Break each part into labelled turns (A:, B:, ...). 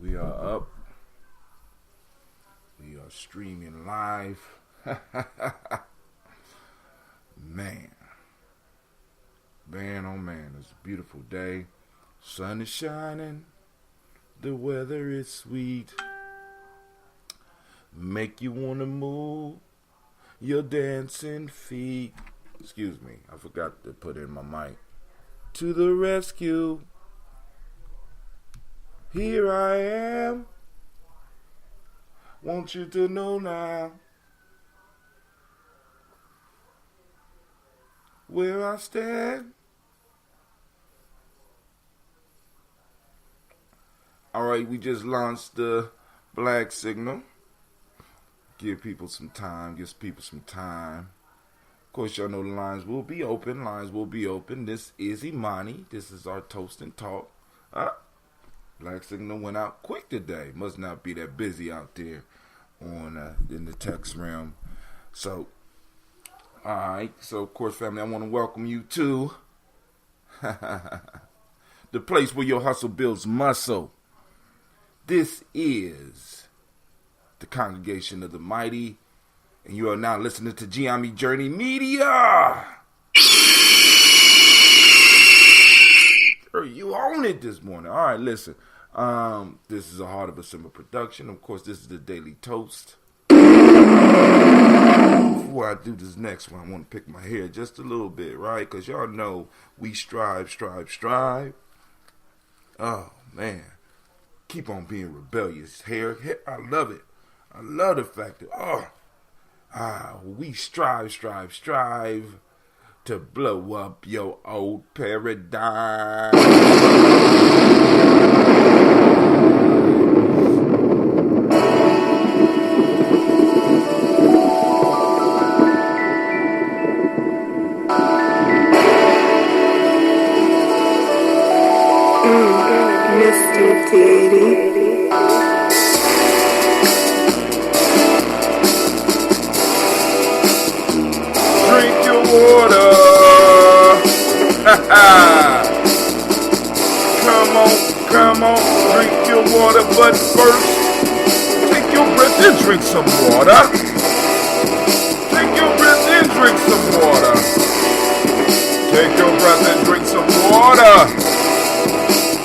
A: We are up. We are streaming live. Man, oh man, it's a beautiful day. Sun is shining. The weather is sweet. Make you want to move your dancing feet. Excuse me, I forgot to put in my mic. To the rescue. Here I am. Want you to know now where I stand. Alright, we just launched the black signal. Give people some time. Of course, y'all know the lines will be open. This is Imani. This is our Toast and Talk. Black signal went out quick today. Must not be that busy out there on in the text realm. So, alright. So, of course, family, I want to welcome you to the place where your hustle builds muscle. This is the Congregation of the Mighty, and you are now listening to Gye-Nyame Journey Media. You own it this morning. All right, listen. This is a Heart of a Simple production. Of course, this is the Daily Toast. Before I do this next one, I want to pick my hair just a little bit, right? Because y'all know we strive. Oh, man. Keep on being rebellious. Hair, I love it. I love the fact that, we strive to blow up your old paradigm.
B: Mr. Daddy.
A: Drink your water. Come on, drink your water. But first, take your breath and drink some water. Take your breath and drink some water. Take your breath and drink some water.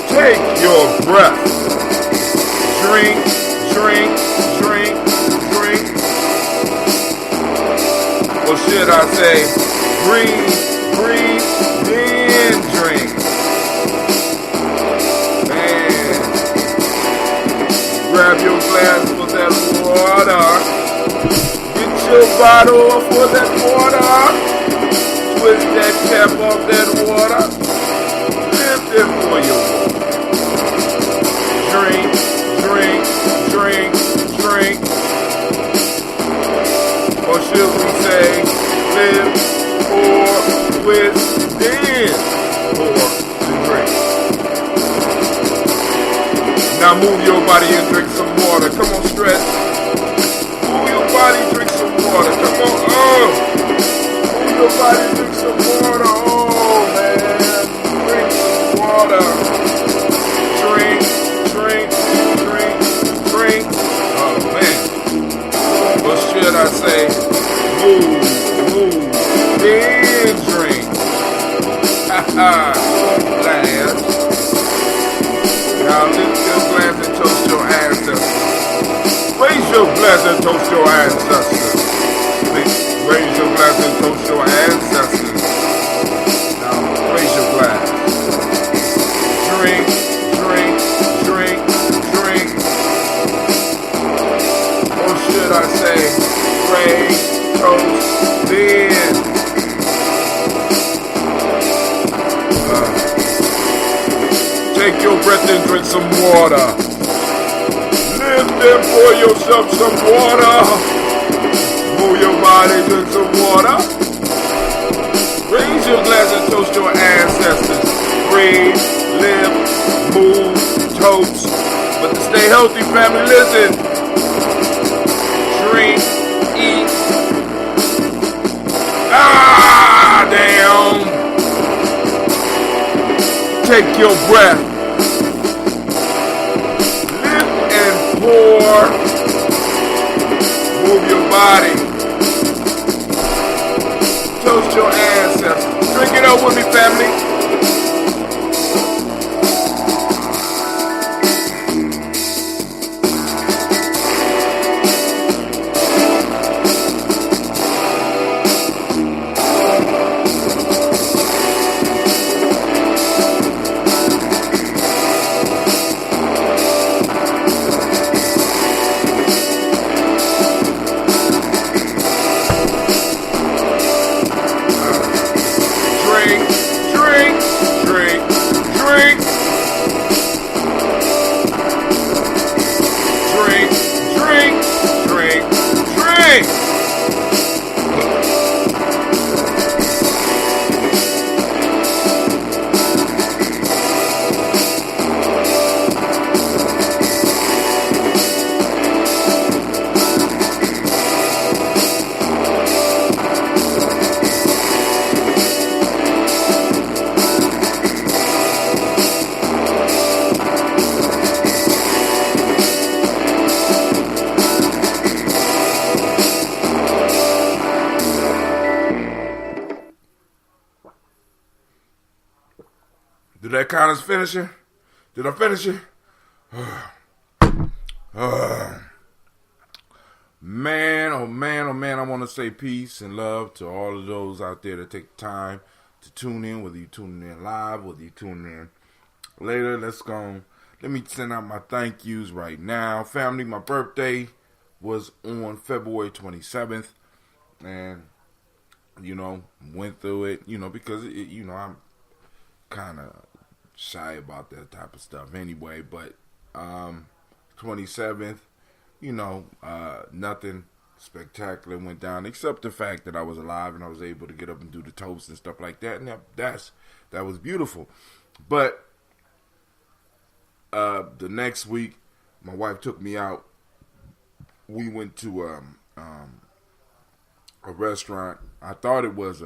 A: Take your breath. Drink. Or should I say, breathe, then drink. Man, grab your glass for that water. Get your bottle for that water. Twist that cap off that water. Lift it for your water. Drink. Or should we say, live, pour, twist, then pour and drink. Now move your body and drink some water. Come on, stretch. Move your body, drink some water. Come on, move your body, drink some water. Oh, man, drink some water. Drink. Oh, man. What should I say? Move, then drink. Glass. Now lift your glass and toast your ancestors. Raise your glass and toast your ancestors. Raise your glass and toast your ancestors. Now raise your glass. Drink. Or should I say, raise, toast, then. Take your breath and drink some water. Lift and pour yourself some water. Move your body, drink some water. Raise your glass and toast your ancestors. Breathe, live, move, toast. But to stay healthy, family, listen. Drink, eat. Damn. Take your breath. Lift everybody. Toast your ancestors. Drink it up with me, family. Did that count as finishing? Did I finish it? Man, oh man, oh man, I want to say peace and love to all of those out there that take time to tune in, whether you're tuning in live, whether you're tuning in later. Let me send out my thank yous right now. Family, my birthday was on February 27th, and, went through it, because, I'm kind of shy about that type of stuff anyway, but 27th, nothing spectacular went down except the fact that I was alive and I was able to get up and do the toast and stuff like that, and that was beautiful. But the next week, my wife took me out. We went to a restaurant. I thought it was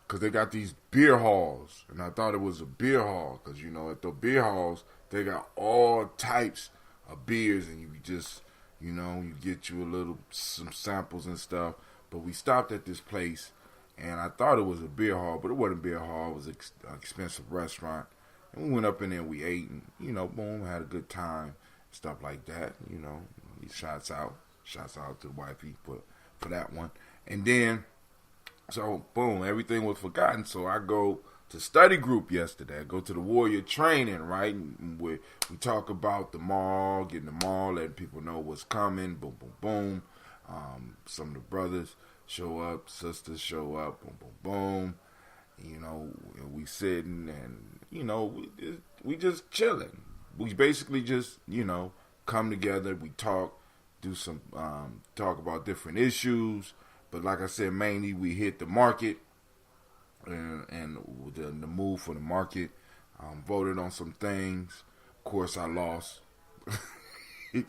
A: because they got these beer halls, and I thought it was a beer hall, because, at the beer halls, they got all types of beers, and you just, you get you some samples and stuff. But we stopped at this place, and I thought it was a beer hall, but it wasn't a beer hall. It was an expensive restaurant, and we went up in there, and we ate, and, boom, had a good time, stuff like that, shouts out to the wifey for that one. And then, so, boom, everything was forgotten. So I go to study group yesterday. I go to the warrior training, right? And we talk about the mall, getting the mall, letting people know what's coming, boom, boom, boom. Some of the brothers show up, sisters show up, boom, boom, boom. We sitting and, we just chilling. We basically just, come together, we talk, do some, talk about different issues. But like I said, mainly we hit the market and the move for the market. Voted on some things. Of course, I lost. I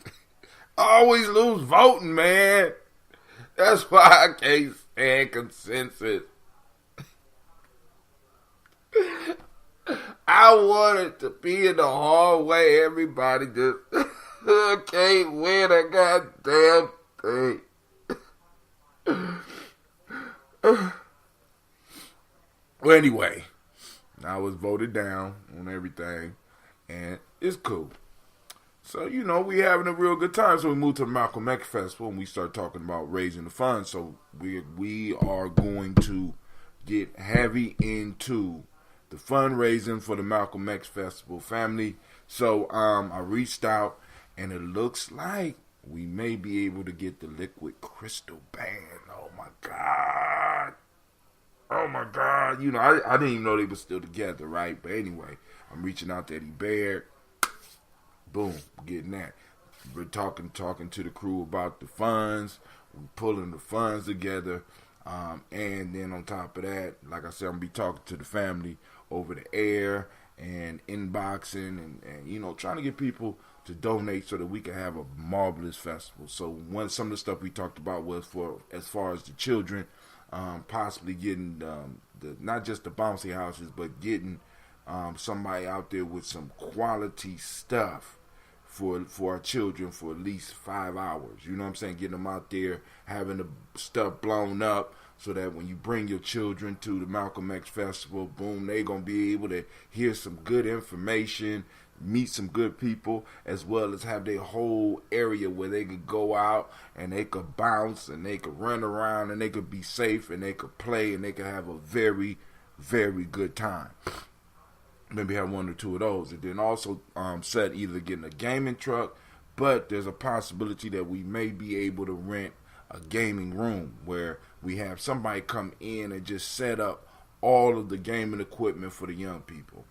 A: always lose voting, man. That's why I can't stand consensus. I wanted to be in the hallway. Everybody just can't win a goddamn thing. Well, anyway, I was voted down on everything, and it's cool. So, we having a real good time. So we moved to the Malcolm X Festival, and we start talking about raising the funds. So we are going to get heavy into the fundraising for the Malcolm X Festival, family. So I reached out, and it looks like we may be able to get the liquid crystal band. Oh my God. I didn't even know they were still together, right? But anyway, I'm reaching out to Eddie Baird. Boom, getting that. We're talking to the crew about the funds. We're pulling the funds together. And then on top of that, like I said, I'm going to be talking to the family over the air and inboxing and trying to get people to donate so that we can have a marvelous festival. So some of the stuff we talked about was for as far as the children, possibly getting the not just the bouncy houses, but getting somebody out there with some quality stuff for our children for at least 5 hours. You know what I'm saying? Getting them out there, having the stuff blown up, so that when you bring your children to the Malcolm X Festival, boom, they going to be able to hear some good information, meet some good people, as well as have their whole area where they could go out and they could bounce and they could run around and they could be safe and they could play and they could have a very, very good time. Maybe have 1 or 2 of those. And then also said either getting a gaming truck, but there's a possibility that we may be able to rent a gaming room where we have somebody come in and just set up all of the gaming equipment for the young people.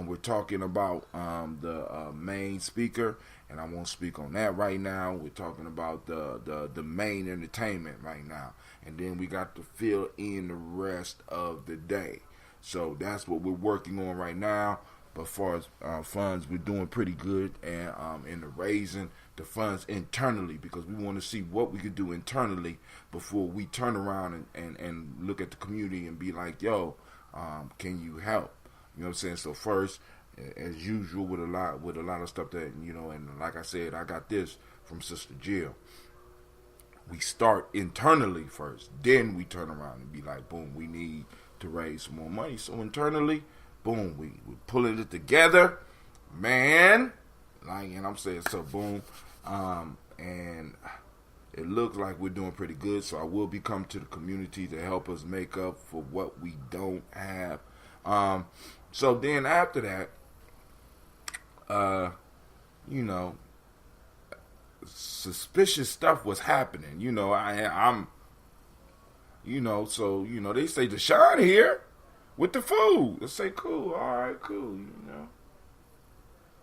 A: We're talking about the main speaker, and I won't speak on that right now. We're talking about the main entertainment right now. And then we got to fill in the rest of the day. So that's what we're working on right now. But as far as funds, we're doing pretty good and in the raising the funds internally, because we want to see what we could do internally before we turn around and look at the community and be like, yo, can you help? You know what I'm saying? So first, as usual with a lot of stuff that, you know, and like I said, I got this from Sister Jill. We start internally first, then we turn around and be like, boom, we need to raise some more money. So internally, boom, we pulling it together, man. Like, and I'm saying, so boom, and it looks like we're doing pretty good. So I will be coming to the community to help us make up for what we don't have. So then after that, you know, suspicious stuff was happening. You know, I'm, you know, so, you know, they say Deshaun here with the food. I say, cool, all right, cool, you know.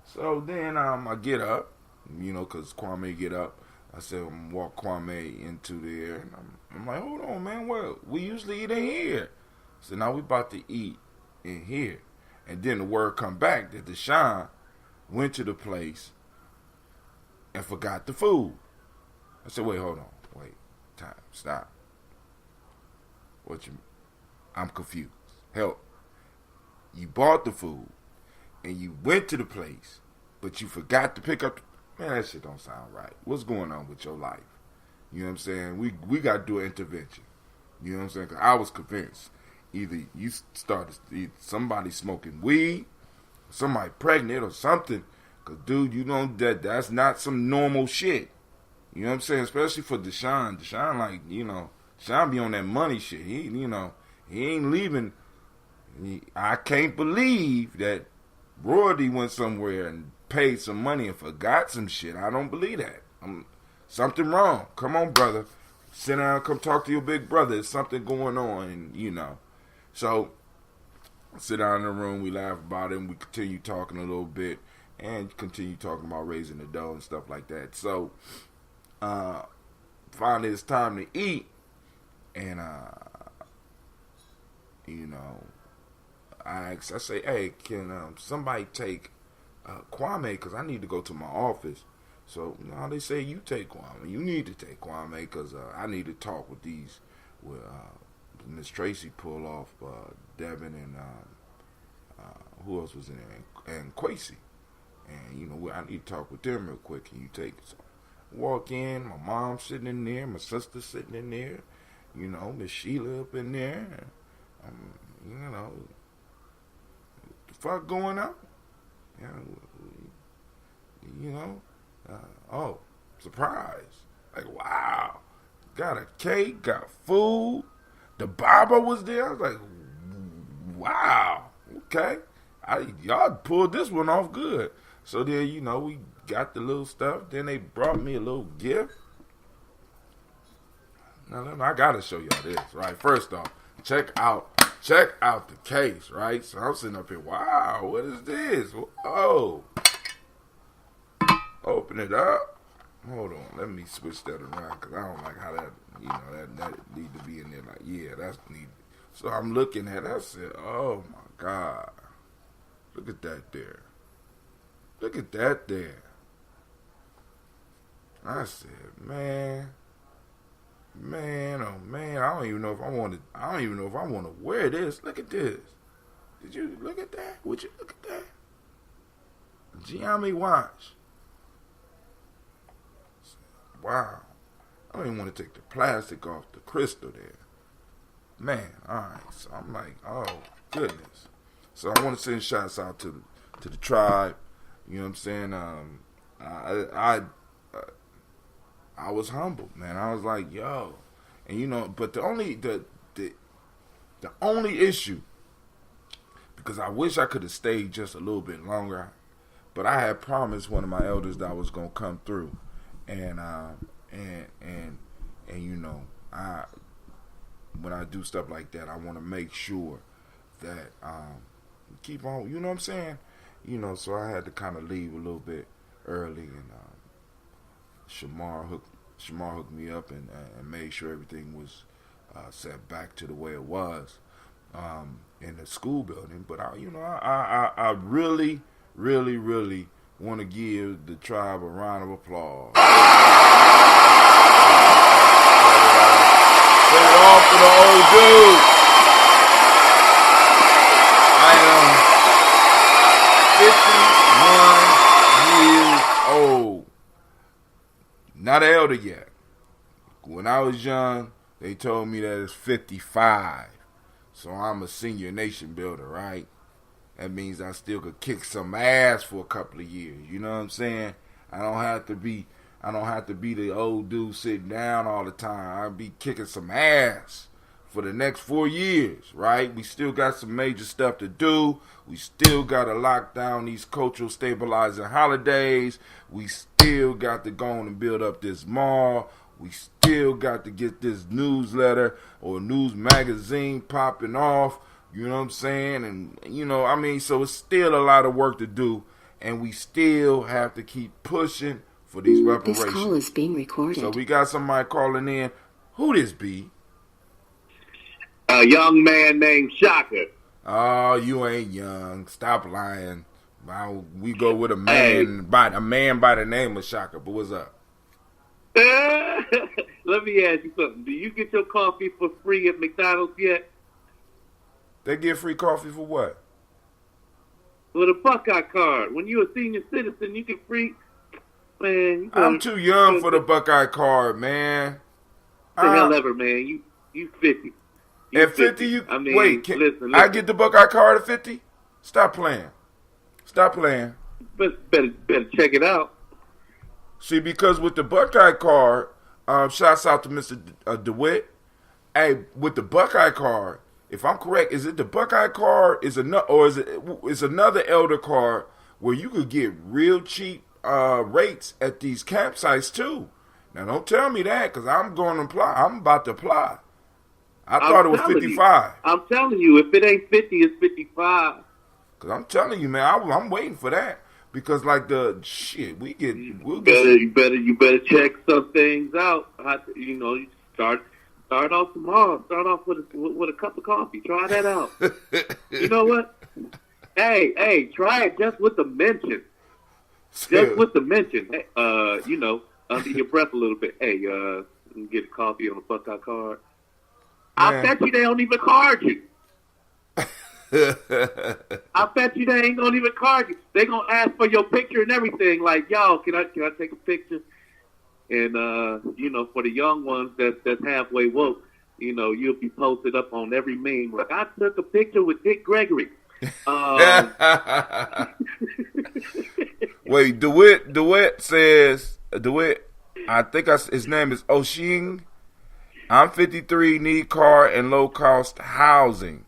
A: So then I get up, you know, because Kwame get up. I said, I'm going to walk Kwame into there. And I'm like, hold on, man, well, we usually eat in here. So now we about to eat in here. And then the word come back that Deshaun went to the place and forgot the food. I said, wait, hold on. Wait, time, stop. What you, I'm confused. Help. You bought the food and you went to the place, but you forgot to pick up. Man, that shit don't sound right. What's going on with your life? You know what I'm saying? We got to do an intervention. You know what I'm saying? 'Cause I was convinced either you started, somebody smoking weed, somebody pregnant or something. Because, dude, you know that's not some normal shit. You know what I'm saying? Especially for Deshaun. Deshaun, like, you know, Deshaun be on that money shit. He, you know, he ain't leaving. I can't believe that Royalty went somewhere and paid some money and forgot some shit. I don't believe that. Something wrong. Come on, brother. Sit down, come talk to your big brother. There's something going on, and, you know. So, sit down in the room, we laugh about it, and we continue talking a little bit, and continue talking about raising the dough and stuff like that. So, finally it's time to eat, and, you know, I say, hey, can somebody take Kwame, because I need to go to my office. So, you know, they say, you take Kwame. You need to take Kwame, because I need to talk with Miss Tracy pull off Devin and who else was in there? And Quasi. And, you know, I need to talk with them real quick. Can you take it? So walk in, my mom sitting in there, my sister sitting in there, you know, Miss Sheila up in there. You know, what the fuck going on? You know, oh, surprise. Like, wow. Got a cake, got food. The barber was there. I was like, wow, okay. Y'all pulled this one off good. So then, you know, we got the little stuff. Then they brought me a little gift. Now, I got to show y'all this, right? First off, check out the case, right? So I'm sitting up here, wow, what is this? Oh, open it up. Hold on, let me switch that around because I don't like how that, you know, that need to be in there. Like, yeah, that's neat. So I'm looking at it. I said, oh my God, look at that there. Look at that there. I said, man, oh man, I don't even know if I want to wear this. Look at this. Did you look at that? Would you look at that? Gye-Nyame watch. wow. I don't even want to take the plastic off the crystal there. Man, all right. So I'm like, oh, goodness. So I want to send shouts out to the tribe. You know what I'm saying? I was humbled, man. I was like, yo. And, you know, but the only issue, because I wish I could have stayed just a little bit longer, but I had promised one of my elders that I was gonna come through, and you know, when I do stuff like that, I want to make sure that keep on. You know what I'm saying? You know, so I had to kind of leave a little bit early, and Shamar hooked me up and made sure everything was set back to the way it was in the school building. But I really, really, really want to give the tribe a round of applause. Set it off for the old dude. I am 51 years old. Not an elder yet. When I was young, they told me that it's 55. So I'm a senior nation builder, right? That means I still could kick some ass for a couple of years. You know what I'm saying? I don't have to be the old dude sitting down all the time. I'll be kicking some ass for the next 4 years, right? We still got some major stuff to do. We still got to lock down these cultural stabilizing holidays. We still got to go on and build up this mall. We still got to get this newsletter or news magazine popping off. You know what I'm saying? And, you know, I mean, so it's still a lot of work to do. And we still have to keep pushing for these reparations.
C: This call is being recorded.
A: So we got somebody calling in. Who this be?
D: A young man named Shaka.
A: Oh, you ain't young. Stop lying. We go with a man by the name of Shaka. But what's up?
D: Let me ask you something. Do you get your coffee for free at McDonald's yet?
A: They get free coffee for what?
D: With a Buckeye card. When you're a senior citizen, you get free. Man,
A: I'm too young for the Buckeye card, man.
D: The hell ever, man. You 50.
A: At 50, you wait.
D: Listen.
A: I get the Buckeye card at 50? Stop playing.
D: But better check it out.
A: See, because with the Buckeye card, shouts out to Mr. DeWitt. Hey, with the Buckeye card, if I'm correct, is it the Buckeye card? Is another elder card where you could get real cheap rates at these campsites too? Now, don't tell me that, because I'm going to apply. I'm about to apply. I thought it was 55.
D: I'm telling you, if it ain't 50, it's 55.
A: Because I'm telling you, man, I'm waiting for that. Because like the shit, you
D: better check some things out. You know, you start off tomorrow. Start off with a cup of coffee. Try that out. You know what? Hey, try it just with the mention. Just with the mention. Hey, you know, under your breath a little bit. Hey, get a coffee on a Buckeye card. Man. I bet you they don't even card you. I bet you they ain't gonna even card you. They gonna ask for your picture and everything. Like, yo, can I take a picture? And you know, for the young ones that's halfway woke, you know, you'll be posted up on every meme. Like, I took a picture with Dick Gregory.
A: Wait, DeWitt says DeWitt. I think his name is Oshing. I'm 53, need car and low cost housing.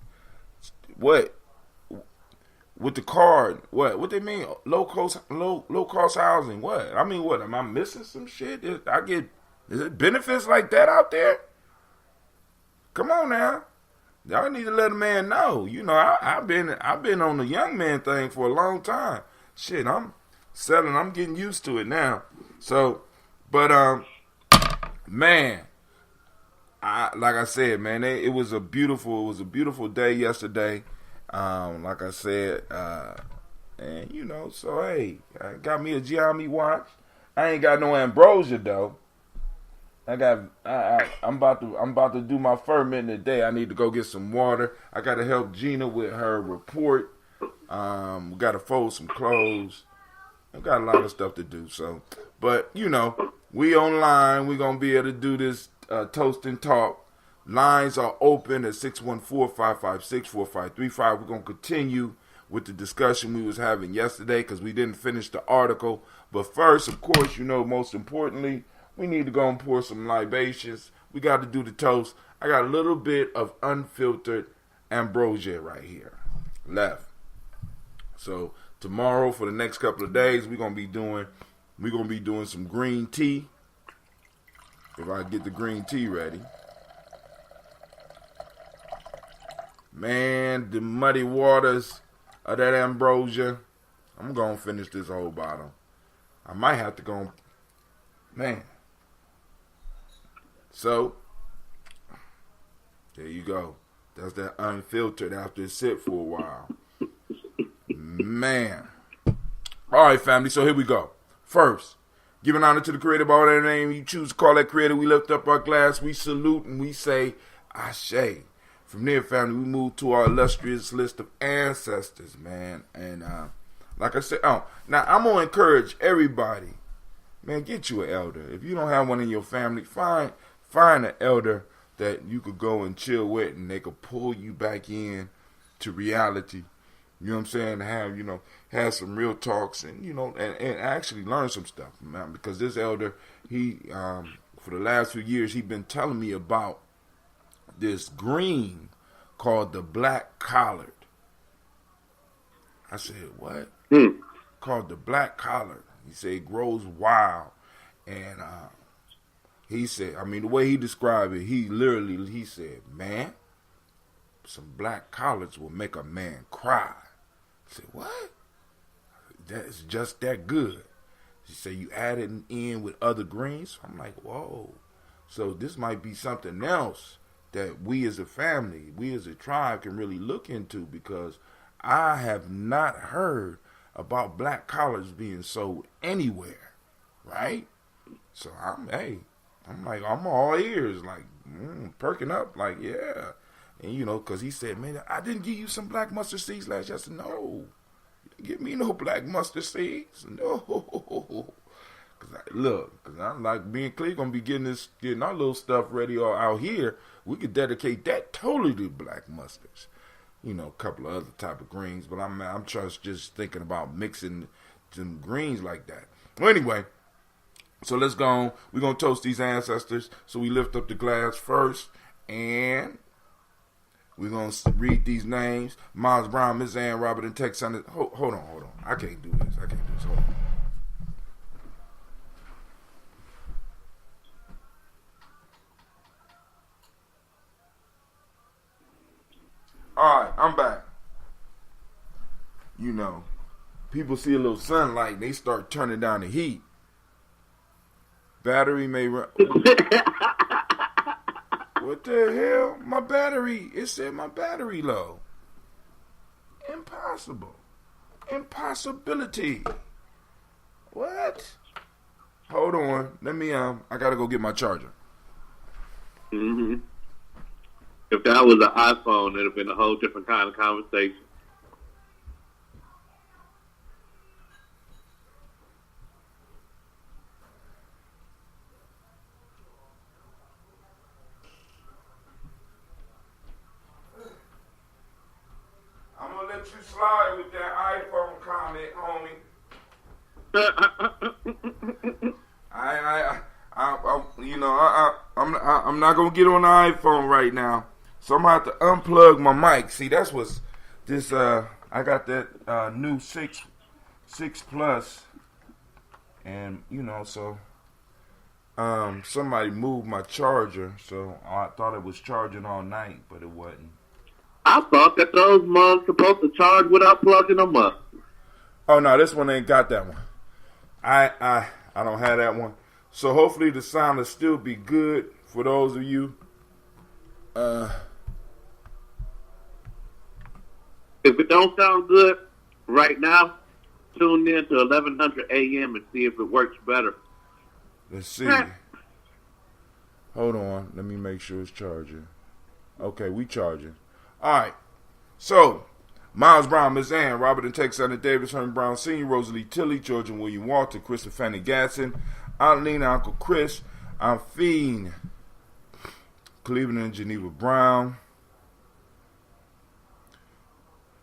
A: What? With the card? What they mean? Low cost housing? What? I mean, what? Am I missing some shit? Is it benefits like that out there? Come on now, y'all need to let a man know. You know, I've been on the young man thing for a long time. Shit, I'm selling. I'm getting used to it now. So, but man. Like I said, man, it was a beautiful day yesterday. Like I said, and you know, so hey, I got me a Gye-Nyame watch. I ain't got no ambrosia though. I'm about to do my ferment today. I need to go get some water. I got to help Gina with her report. We got to fold some clothes. I got a lot of stuff to do. So, but you know, We online. We're going to be able to do this Toast and Talk. Lines are open at 614-556-4535. We're going to continue with the discussion we was having yesterday because we didn't finish the article. But first, of course, most importantly, we need to go and pour some libations. We got to do the toast. I got a little bit of unfiltered ambrosia right here left. So tomorrow, for the next couple of days, we're gonna be doing some green tea. If I get the green tea ready. Man, the muddy waters of that ambrosia. I'm gonna finish this whole bottle. I might have to go. Man. So, there you go. That's that unfiltered after it sit for a while. Man. All right, family. So here we go. First, giving honor to the creator by whatever name you choose to call that creator. We lift up our glass. We salute and we say, Ashe. From there, family, we move to our illustrious list of ancestors, man. And like I said, now I'm going to encourage everybody, man, get you an elder. If you don't have one in your family, find an elder that you could go and chill with and they could pull you back in to reality. You know what I'm saying? Have some real talks and, and actually learn some stuff, man. Because this elder, he, for the last few years, he's been telling me about this green called the black collard. I said, what? Called the black collard. He said it grows wild. And he said, the way he described it, he said, man, some black collards will make a man cry. I said, what? That's just that good. He said, you add it in with other greens. I'm like, whoa. So this might be something else that we as a family, we as a tribe can really look into, because I have not heard about black collards being sold anywhere, right? So I'm all ears, like perking up, like, yeah. And because he said, man, I didn't give you some black mustard seeds last year. I said, no, you didn't give me no black mustard seeds, no. Because I'm like, being clear, gonna be getting our little stuff ready or out here. We could dedicate that totally to black mustards. A couple of other type of greens, but I'm just thinking about mixing some greens like that. Well, anyway, so let's go on. We're gonna toast these ancestors. So we lift up the glass first, and we're gonna read these names: Miles Brown, Miss Ann, Robert, and Tex. Hold on. I can't do this. Hold on. All right, I'm back. People see a little sunlight and they start turning down the heat. Battery may run. What the hell? My battery. It said my battery low. Impossible. Impossibility. What? Hold on. Let me, I gotta go get my charger.
D: Mm-hmm. If that was an iPhone, it'd have been a whole different kind of conversation.
A: I'm gonna let you slide with that iPhone comment, homie. I'm not gonna get on the iPhone right now. So I'm gonna have to unplug my mic. See, that's what's this. I got that new 6 Plus, and so somebody moved my charger, so I thought it was charging all night, but it wasn't.
D: I thought that those mugs supposed to charge without plugging them up.
A: Oh no, this one ain't got that one. I don't have that one. So hopefully the sound will still be good for those of you.
D: If it don't sound good right now, tune in to 1100 a.m. and see if it works better.
A: Let's see. Hold on. Let me make sure it's charging. Okay, we charging. All right. So, Miles Brown, Miss Ann, Robert and Tex, Davis, Herman Brown Sr., Rosalie Tilley, George and William Walter, Chris and Fanny Gatson, Aunt Lena, Uncle Chris, Aunt Fiend, Cleveland and Geneva Brown,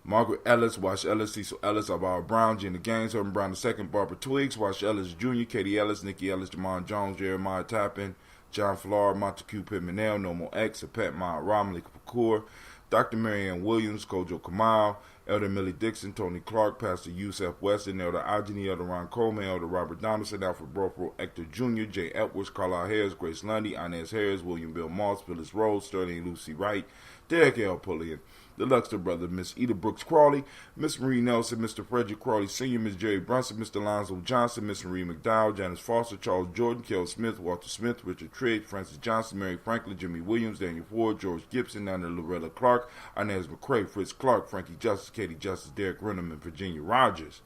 A: Margaret Ellis, Wash Ellis, Cecil Ellis, Alvaro Brown, Gina Gaines, Herman Brown II, Barbara Twiggs, Wash Ellis Jr., Katie Ellis, Nikki Ellis, Jamon Jones, Jeremiah Tappan, John Flora, Montague Pimenel, Nomo X, Pet Ma, Romley Kapoor, Dr. Marianne Williams, Kojo Kamal, Elder Millie Dixon, Tony Clark, Pastor Yusef Weston, Elder Ageni, Elder Ron Coleman, Elder Robert Donaldson, Alfred Brofro, Hector Jr., Jay Edwards, Carlisle Harris, Grace Lundy, Inez Harris, William Bill Moss, Phyllis Rose, Sterling Lucy Wright, Derek L. Pullian, the Luxter brother, Miss Eda Brooks Crawley, Miss Marie Nelson, Mr. Frederick Crawley Sr., Miss Jerry Brunson, Mr. Lonzo Johnson, Miss Marie McDowell, Janice Foster, Charles Jordan, Kel Smith, Walter Smith, Richard Trigg, Francis Johnson, Mary Franklin, Jimmy Williams, Daniel Ford, George Gibson, Nana Loretta Clark, Inez McCrae, Fritz Clark, Frankie Justice, Katie Justice, Derek Renham, and Virginia Rogers.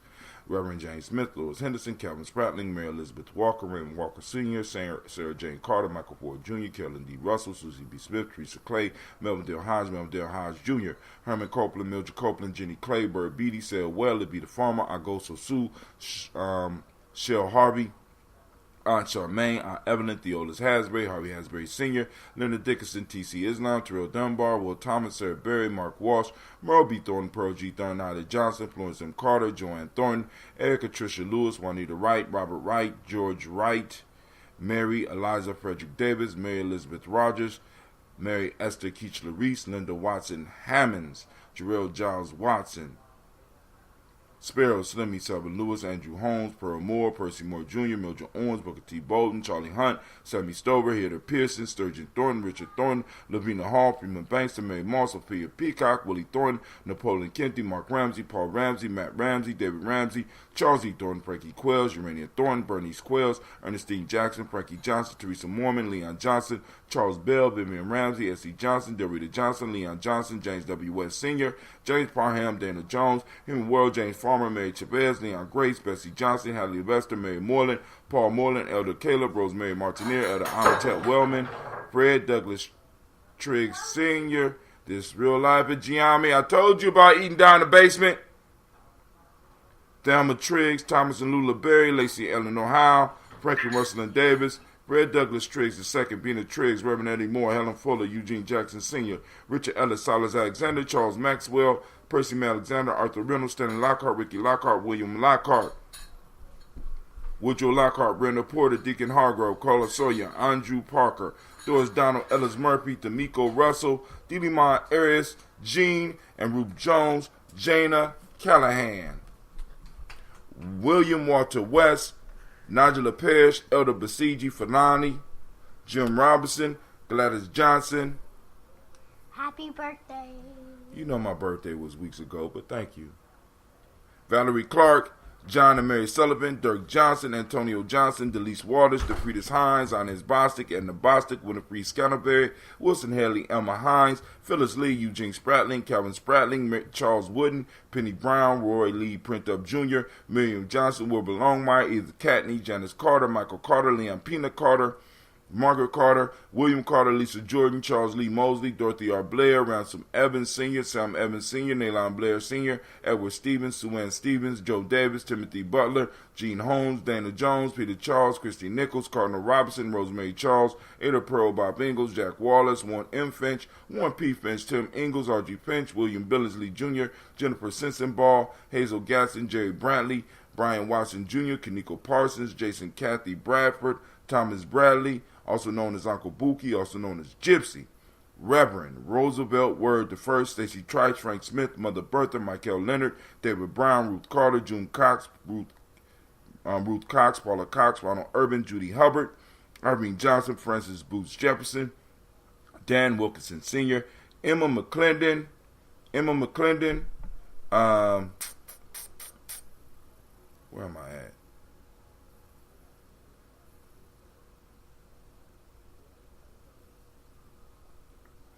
A: Reverend James Smith, Louis Henderson, Calvin Spratling, Mary Elizabeth Walker, Raymond Walker Sr., Sarah Jane Carter, Michael Ford Jr., Kellen D. Russell, Susie B. Smith, Teresa Clay, Melvin Dale Hodge Jr., Herman Copeland, Mildred Copeland, Jenny Clay, Bird Beatty, Sarah Well, Libby the Farmer, Agoso Sue, Shell Harvey, Aunt Charmaine, Aunt Evelyn, Theolis Hasbury, Harvey Hasbury Sr., Leonard Dickinson, T.C. Islam, Terrell Dunbar, Will Thomas, Sarah Berry, Mark Walsh, Merle B. Thornton, Pearl G. Thornton, Ida Johnson, Florence M. Carter, Joanne Thornton, Erica Tricia Lewis, Juanita Wright, Robert Wright, George Wright, Mary Eliza Frederick Davis, Mary Elizabeth Rogers, Mary Esther Keachler Reese, Linda Watson Hammonds, Jarrell Giles Watson, Sparrow, Slimmy, Selvin Lewis, Andrew Holmes, Pearl Moore, Percy Moore Jr., Mildred Owens, Booker T. Bolden, Charlie Hunt, Sammy Stover, Heather Pearson, Sturgeon Thornton, Richard Thornton, Lavina Hall, Freeman Bankston, Mary Moss, Sophia Peacock, Willie Thornton, Napoleon Kenty, Mark Ramsey, Paul Ramsey, Matt Ramsey, David Ramsey, Charles E. Thornton, Frankie Quells, Urania Thornton, Bernice Quells, Ernestine Jackson, Frankie Johnson, Teresa Mormon, Leon Johnson, Charles Bell, Vivian Ramsey, S.C. Johnson, Dorita Johnson, Leon Johnson, James W. West Sr., James Parham, Dana Jones, Human World, James Farmer, Mary Chavez, Leon Grace, Bessie Johnson, Hadley Lester, Mary Moreland, Paul Moreland, Elder Caleb, Rosemary Martineer, Elder Amatette Wellman, Fred Douglas Triggs Sr., This Real Life at Gye-Nyame. I told you about eating down in the basement. Thelma Triggs, Thomas and Lula Berry, Lacey Eleanor Howe, Franklin Russell and Davis, Fred Douglas Triggs II, Bina Triggs, Reverend Eddie Moore, Helen Fuller, Eugene Jackson Sr., Richard Ellis, Silas Alexander, Charles Maxwell, Percy Alexander, Arthur Reynolds, Stanley Lockhart, Ricky Lockhart, William Lockhart, Woodrow Lockhart, Brenda Porter, Deacon Hargrove, Carla Sawyer, Andrew Parker, Doris Donald, Ellis Murphy, D'Amico Russell, Dilimon Arias, Jean and Ruth Jones, Jana Callahan, William Walter West, Nigella Parrish, Elder Basiji Fanani, Jim Robinson, Gladys Johnson.
C: Happy birthday.
A: You know my birthday was weeks ago, but thank you. Valerie Clark, John and Mary Sullivan, Dirk Johnson, Antonio Johnson, Delise Waters, DeFritis Hines, Inez Bostic, Edna Bostic, Winifred Scanterberry, Wilson Haley, Emma Hines, Phyllis Lee, Eugene Spratling, Calvin Spratling, Charles Wooden, Penny Brown, Roy Lee Printup Jr., Miriam Johnson, Wilbur Longmire, Edith Catney, Janice Carter, Michael Carter, Leon Pina Carter, Margaret Carter, William Carter, Lisa Jordan, Charles Lee Mosley, Dorothy R. Blair, Ransom Evans Sr., Sam Evans Sr., Naylon Blair Sr., Edward Stevens, Sue Ann Stevens, Joe Davis, Timothy Butler, Gene Holmes, Dana Jones, Peter Charles, Christy Nichols, Cardinal Robinson, Rosemary Charles, Ada Pearl, Bob Ingalls, Jack Wallace, Warren M. Finch, Warren P. Finch, Tim Ingalls, R.G. Finch, William Billingsley Jr., Jennifer Sensenball, Hazel Gaston, Jerry Brantley, Brian Watson Jr., Kaniko Parsons, Jason Kathy Bradford, Thomas Bradley, also known as Uncle Buki, also known as Gypsy, Reverend Roosevelt Word the First, Stacey Trice, Frank Smith, Mother Bertha, Michael Leonard, David Brown, Ruth Carter, June Cox, Ruth Cox, Paula Cox, Ronald Urban, Judy Hubbard, Irving Johnson, Francis Booth Jefferson, Dan Wilkinson Sr., Emma McClendon, where am I at?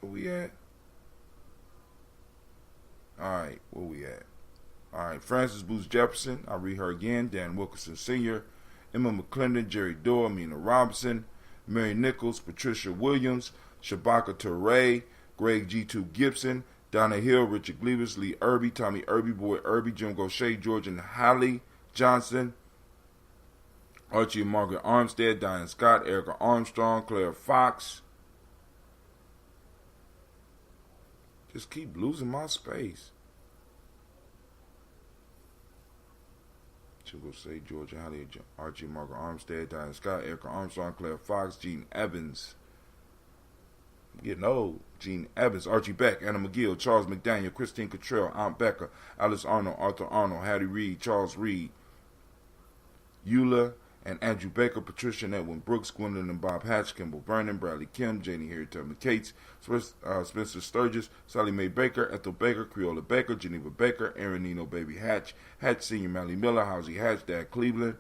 A: Where we at? Alright, where we at? Alright, Francis Booth Jefferson, I'll read her again. Dan Wilkinson Sr., Emma McClendon, Jerry Dorr, Amina Robinson, Mary Nichols, Patricia Williams, Shabaka Toure, Greg G2 Gibson, Donna Hill, Richard Gleavers, Lee Irby, Tommy Irby, Boy Irby, Jim Gaucher, George and Hallie Johnson, Archie and Margaret Armstead, Diane Scott, Erica Armstrong, Claire Fox. Just keep losing my space. She'll go say Georgia Holly, Archie, Margaret Armstead, Diane Scott, Erica Armstrong, Claire Fox, Gene Evans. I'm getting old. Gene Evans, Archie Beck, Anna McGill, Charles McDaniel, Christine Cottrell, Aunt Becca, Alice Arnold, Arthur Arnold, Hattie Reed, Charles Reed, Eula and Andrew Baker, Patricia and Edwin Brooks, Gwendolyn and Bob Hatch, Kimball Vernon, Bradley Kim, Janie Harry Tubman Cates, Spencer Sturgis, Sally Mae Baker, Ethel Baker, Creola Baker, Geneva Baker, Aaron Nino Baby Hatch, Hatch Senior, Mally Miller, Housie Hatch, Dad Cleveland,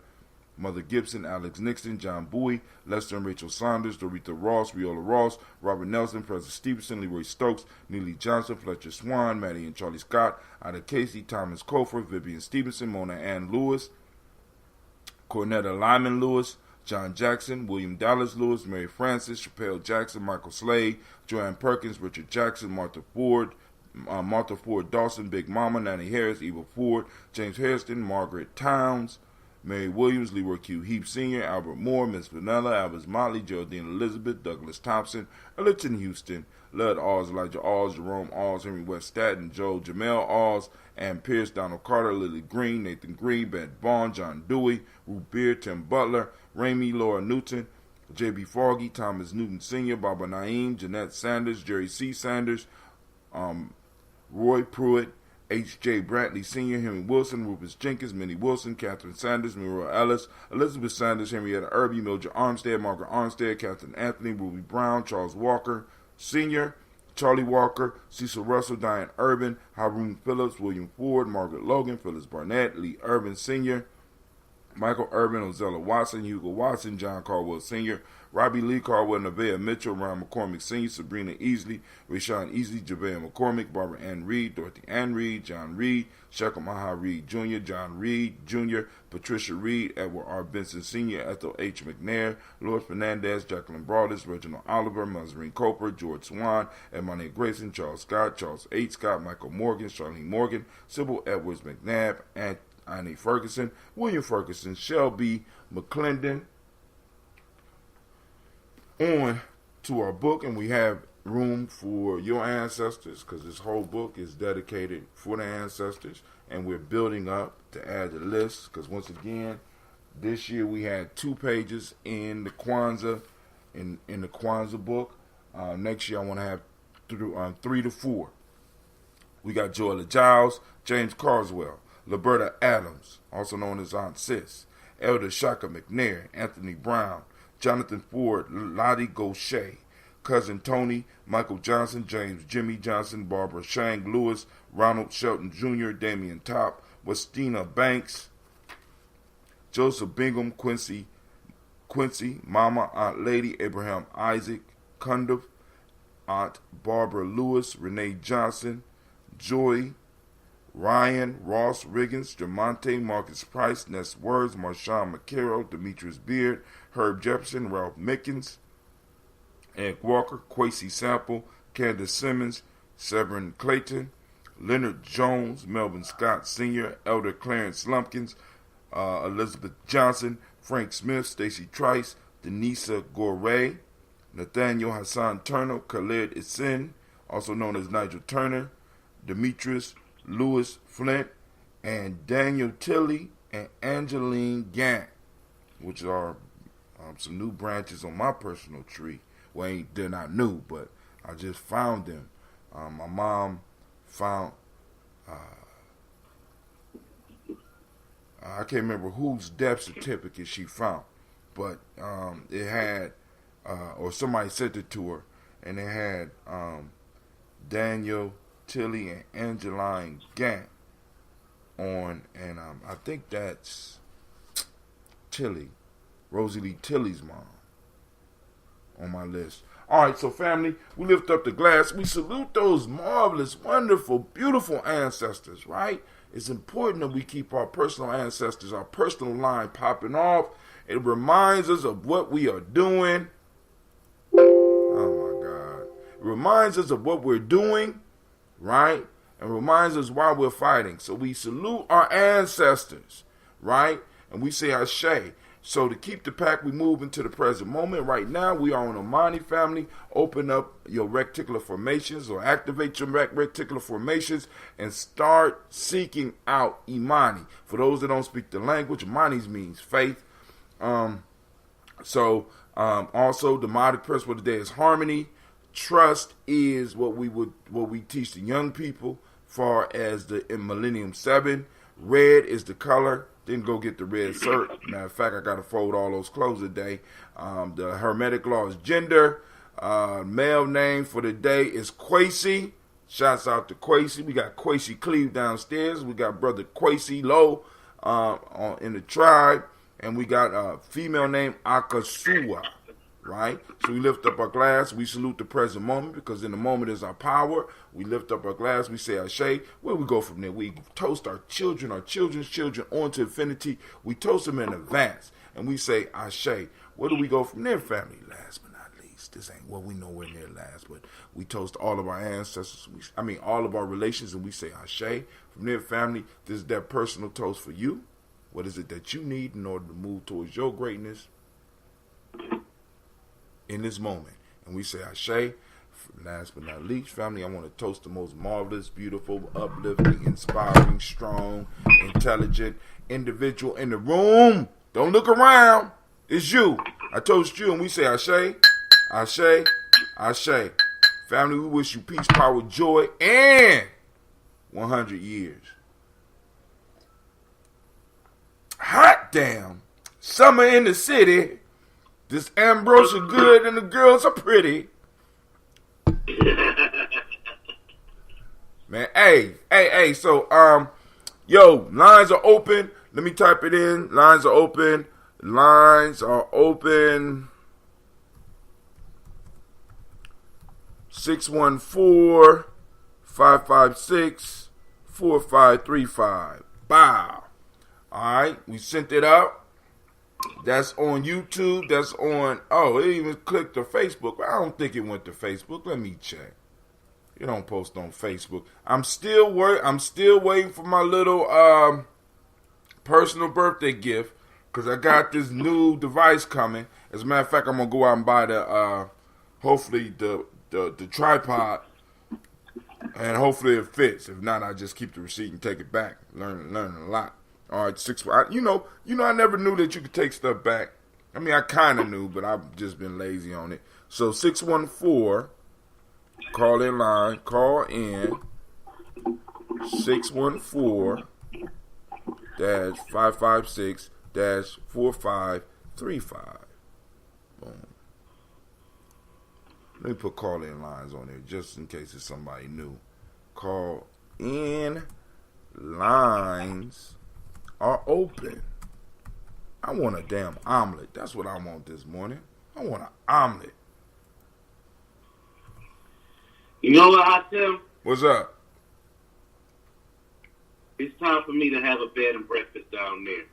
A: Mother Gibson, Alex Nixon, John Bowie, Lester and Rachel Saunders, Dorita Ross, Viola Ross, Robert Nelson, President Stevenson, Leroy Stokes, Neely Johnson, Fletcher Swan, Maddie and Charlie Scott, Ida Casey, Thomas Cofer, Vivian Stevenson, Mona Ann Lewis, Cornetta Lyman Lewis, John Jackson, William Dallas Lewis, Mary Francis, Chappelle Jackson, Michael Slade, Joanne Perkins, Richard Jackson, Martha Ford Dawson, Big Mama, Nanny Harris, Eva Ford, James Hairston, Margaret Towns, Mary Williams, Leroy Q. Heap Sr., Albert Moore, Miss Vanilla, Albert Motley, Geraldine Elizabeth, Douglas Thompson, Ellerton Houston, Lud Oz, Elijah Oz, Jerome Oz, Henry West Staten, Joe Jamel Oz, Ann Pierce, Donald Carter, Lily Green, Nathan Green, Ben Vaughn, John Dewey, Ruth Beer, Tim Butler, Ramey, Laura Newton, J.B. Foggy, Thomas Newton Sr., Baba Naeem, Jeanette Sanders, Jerry C. Sanders, Roy Pruitt, H.J. Brantley Sr., Henry Wilson, Rufus Jenkins, Minnie Wilson, Catherine Sanders, Muriel Ellis, Elizabeth Sanders, Henrietta Irby, Mildred Armstead, Margaret Armstead, Catherine Anthony, Ruby Brown, Charles Walker Sr., Charlie Walker, Cecil Russell, Diane Urban, Haroon Phillips, William Ford, Margaret Logan, Phyllis Barnett, Lee Urban Sr., Michael Urban, Ozella Watson, Hugo Watson, John Caldwell Sr., Robbie Lee Caldwell, Nevaeh Mitchell, Ron McCormick Sr., Sabrina Easley, Rashawn Easley, Javea McCormick, Barbara Ann Reed, Dorothy Ann Reed, John Reed, Shekel Maha Reed Jr., John Reed Jr., Patricia Reed, Edward R. Benson Sr., Ethel H. McNair, Louis Fernandez, Jacqueline Broadus, Reginald Oliver, Mazarine Coper, George Swan, Emmanuel Grayson, Charles Scott, Charles H. Scott, Michael Morgan, Charlene Morgan, Sybil Edwards McNabb, and Annie Ferguson, William Ferguson, Shelby McClendon. On to our book, and we have room for your ancestors because this whole book is dedicated for the ancestors, and we're building up to add the list because once again, this year we had 2 pages in the Kwanzaa in the Kwanzaa book. Next year I want to have 3 to 4. We got Joella Giles, James Carswell, Liberta Adams, also known as Aunt Sis, Elder Shaka McNair, Anthony Brown, Jonathan Ford, Lottie Gaucher, Cousin Tony, Michael Johnson, James Jimmy Johnson, Barbara Shang Lewis, Ronald Shelton Jr., Damian Top, Westina Banks, Joseph Bingham, Quincy, Mama, Aunt Lady, Abraham Isaac, Cundiff, Aunt Barbara Lewis, Renee Johnson, Joy, Ryan, Ross Riggins, Jamonte, Marcus Price, Ness Words, Marshawn McCarroll, Demetrius Beard, Herb Jefferson, Ralph Mickens, Ed Walker, Quasi Sample, Candace Simmons, Severin Clayton, Leonard Jones, Melvin Scott Sr., Elder Clarence Lumpkins, Elizabeth Johnson, Frank Smith, Stacy Trice, Denisa Gorey, Nathaniel Hassan Turner, Khalid Isin, also known as Nigel Turner, Demetrius Lewis Flint, and Daniel Tilley and Angeline Gant, which are some new branches on my personal tree. Well, they're not new, but I just found them. My mom found, I can't remember whose death certificate she found, but it had, or somebody sent it to her, and it had Daniel Tilley and Angeline Gant on, and I think that's Tilly, Rosie Lee Tilley's mom, on my list. All right, so family, we lift up the glass. We salute those marvelous, wonderful, beautiful ancestors, right? It's important that we keep our personal ancestors, our personal line popping off. It reminds us of what we are doing. Oh, my God. It reminds us of what we're doing, right? And reminds us why we're fighting. So we salute our ancestors, right? And we say Ashe. So to keep the pack, we move into the present moment. Right now, we are on Imani family. Open up your reticular formations or activate your reticular formations and start seeking out Imani. For those that don't speak the language, Imani means faith. Also, the demonic principle of the day is harmony. Trust is what we teach the young people, far as in Millennium 7. Red is the color. Didn't go get the red shirt. Matter of fact, I got to fold all those clothes today. The Hermetic law is gender. Male name for the day is Kwesi. Shouts out to Kwesi. We got Kwesi Cleve downstairs. We got brother Kwesi Low in the tribe. And we got a female named Akasua. Right? So we lift up our glass. We salute the present moment because in the moment is our power. We lift up our glass. We say Ashe. Where we go from there? We toast our children, our children's children on to infinity. We toast them in advance. And we say Ashe. Where do we go from there, family? Last but not least. This ain't what we nowhere near last, but we toast all of our ancestors. All of our relations, and we say Ashe. From there, family, this is that personal toast for you. What is it that you need in order to move towards your greatness in this moment? And we say Ashe. Last but not least, family, I want to toast the most marvelous, beautiful, uplifting, inspiring, strong, intelligent individual in the room. Don't look around. It's you. I toast you, and we say Ashe, Ashe, Ashe. Family, we wish you peace, power, joy, and 100 years. Hot damn. Summer in the city. This ambrosia good and the girls are pretty. Man, hey, so, lines are open. Let me type it in. Lines are open. 614-556-4535. Bow. Alright, we sent it out. That's on YouTube. That's on, it even clicked to Facebook. I don't think it went to Facebook. Let me check. You don't post on Facebook. I'm still waiting for my little personal birthday gift because I got this new device coming. As a matter of fact, I'm gonna go out and buy hopefully the tripod, and hopefully it fits. If not, I just keep the receipt and take it back. Learning a lot. All right, I never knew that you could take stuff back. I mean, I kind of knew, but I've just been lazy on it. So 614, call in line, call in 614-556-4535. Boom. Let me put call in lines on there just in case it's somebody new. Call in lines are open. I want a damn omelet. That's what I want this morning. I want an omelet.
D: You know what, Tim?
A: What's up?
D: It's time for me to have a bed and breakfast down there.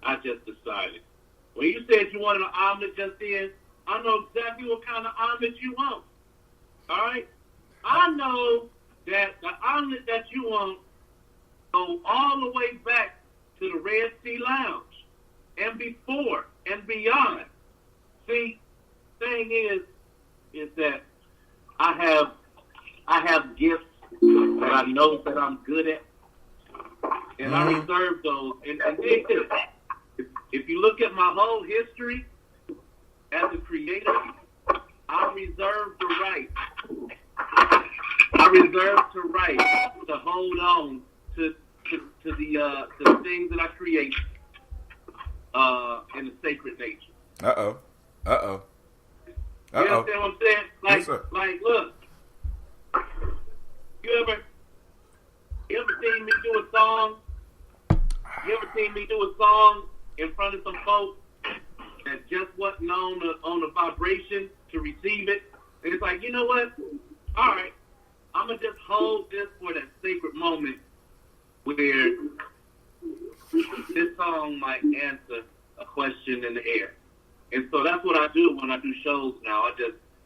D: I just decided. When you said you wanted an omelet just then, I know exactly what kind of omelet you want. All right? I know that the omelet that you want go all the way back to the Red Sea Lounge and before and beyond. See, thing is that I have gifts that I know that I'm good at, and I reserve those. And dig this. If you look at my whole history as a creator, I reserve the right. To hold on to the things that I create in the sacred nature.
A: Uh-oh.
D: You understand what I'm saying?
A: Yes,
D: Look. You ever seen me do a song? You ever seen me do a song in front of some folks that just wasn't on the vibration to receive it? And it's like, you know what? All right, I'm going to just hold this for that sacred moment where this song might answer a question in the air. And so that's what I do when I do shows now.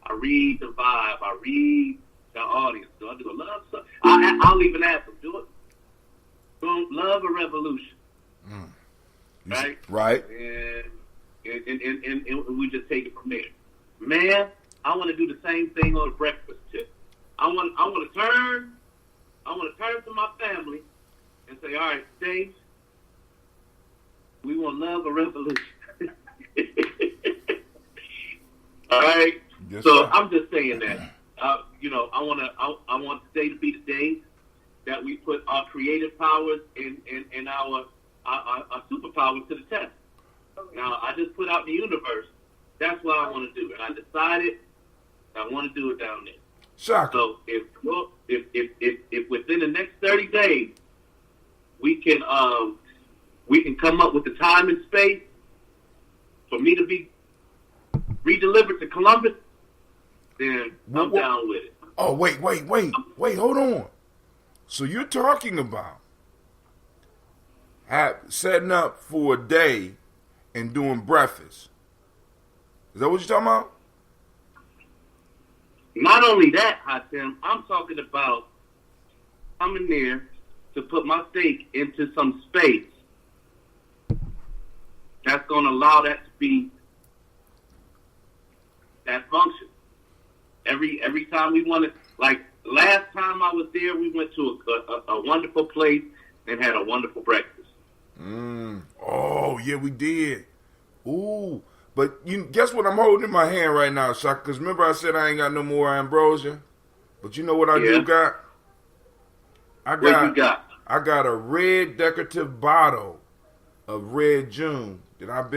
D: I read the vibe. I read the audience. Do I do a love song? I'll even ask them, do it. Love or revolution? Right?
A: Right.
D: And and we just take it from there. Man, I want to do the same thing on the breakfast tip. I want to turn to my family and say, all right, Dave, we want love a revolution. All right.
A: Yes,
D: So
A: sir.
D: I'm just saying that. I want today to be the day that we put our creative powers and our superpowers to the test. Now, I just put out in the universe. That's what I want to do, and I decided I want to do it down there.
A: Shaka.
D: So if within the next 30 days we can come up with the time and space for me to be redelivered to Columbus, then I'm down with it.
A: Oh, wait, hold on. So you're talking about setting up for a day and doing breakfast. Is that what you're talking about?
D: Not only that, Hatem, I'm talking about coming there to put my stake into some space that's going to allow that to be that function. Every time we want to, like last time I was there, we went to a wonderful place and had a wonderful breakfast.
A: Oh, yeah, we did. Ooh. But you guess what I'm holding in my hand right now, Shaka? Because remember I said I ain't got no more ambrosia? But you know what I do got?
D: What you got?
A: I got a red decorative bottle of Red June that I've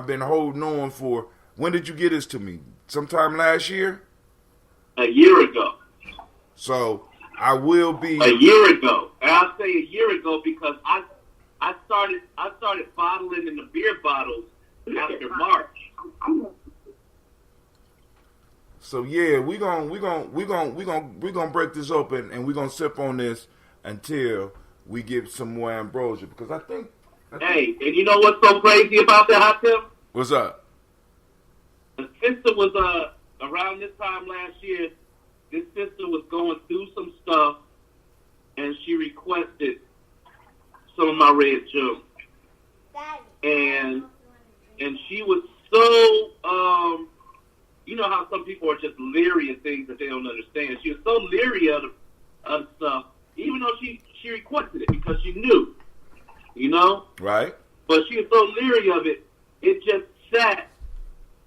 A: been holding on for. When did you get this to me? Sometime last year?
D: A year ago.
A: So I will be
D: a year ago. And I'll say a year ago because I started bottling in the beer bottles after March.
A: So yeah, we're gonna break this open and we're gonna sip on this until we get some more ambrosia because I think.
D: Hey, and you know what's so crazy about that, Hatem?
A: What's up?
D: The sister was around this time last year. This sister was going through some stuff, and she requested some of my Red June, and she was so you know how some people are just leery of things that they don't understand. She was so leery of stuff, even though she requested it because she knew, you know,
A: right?
D: But she was so leery of it, it just sat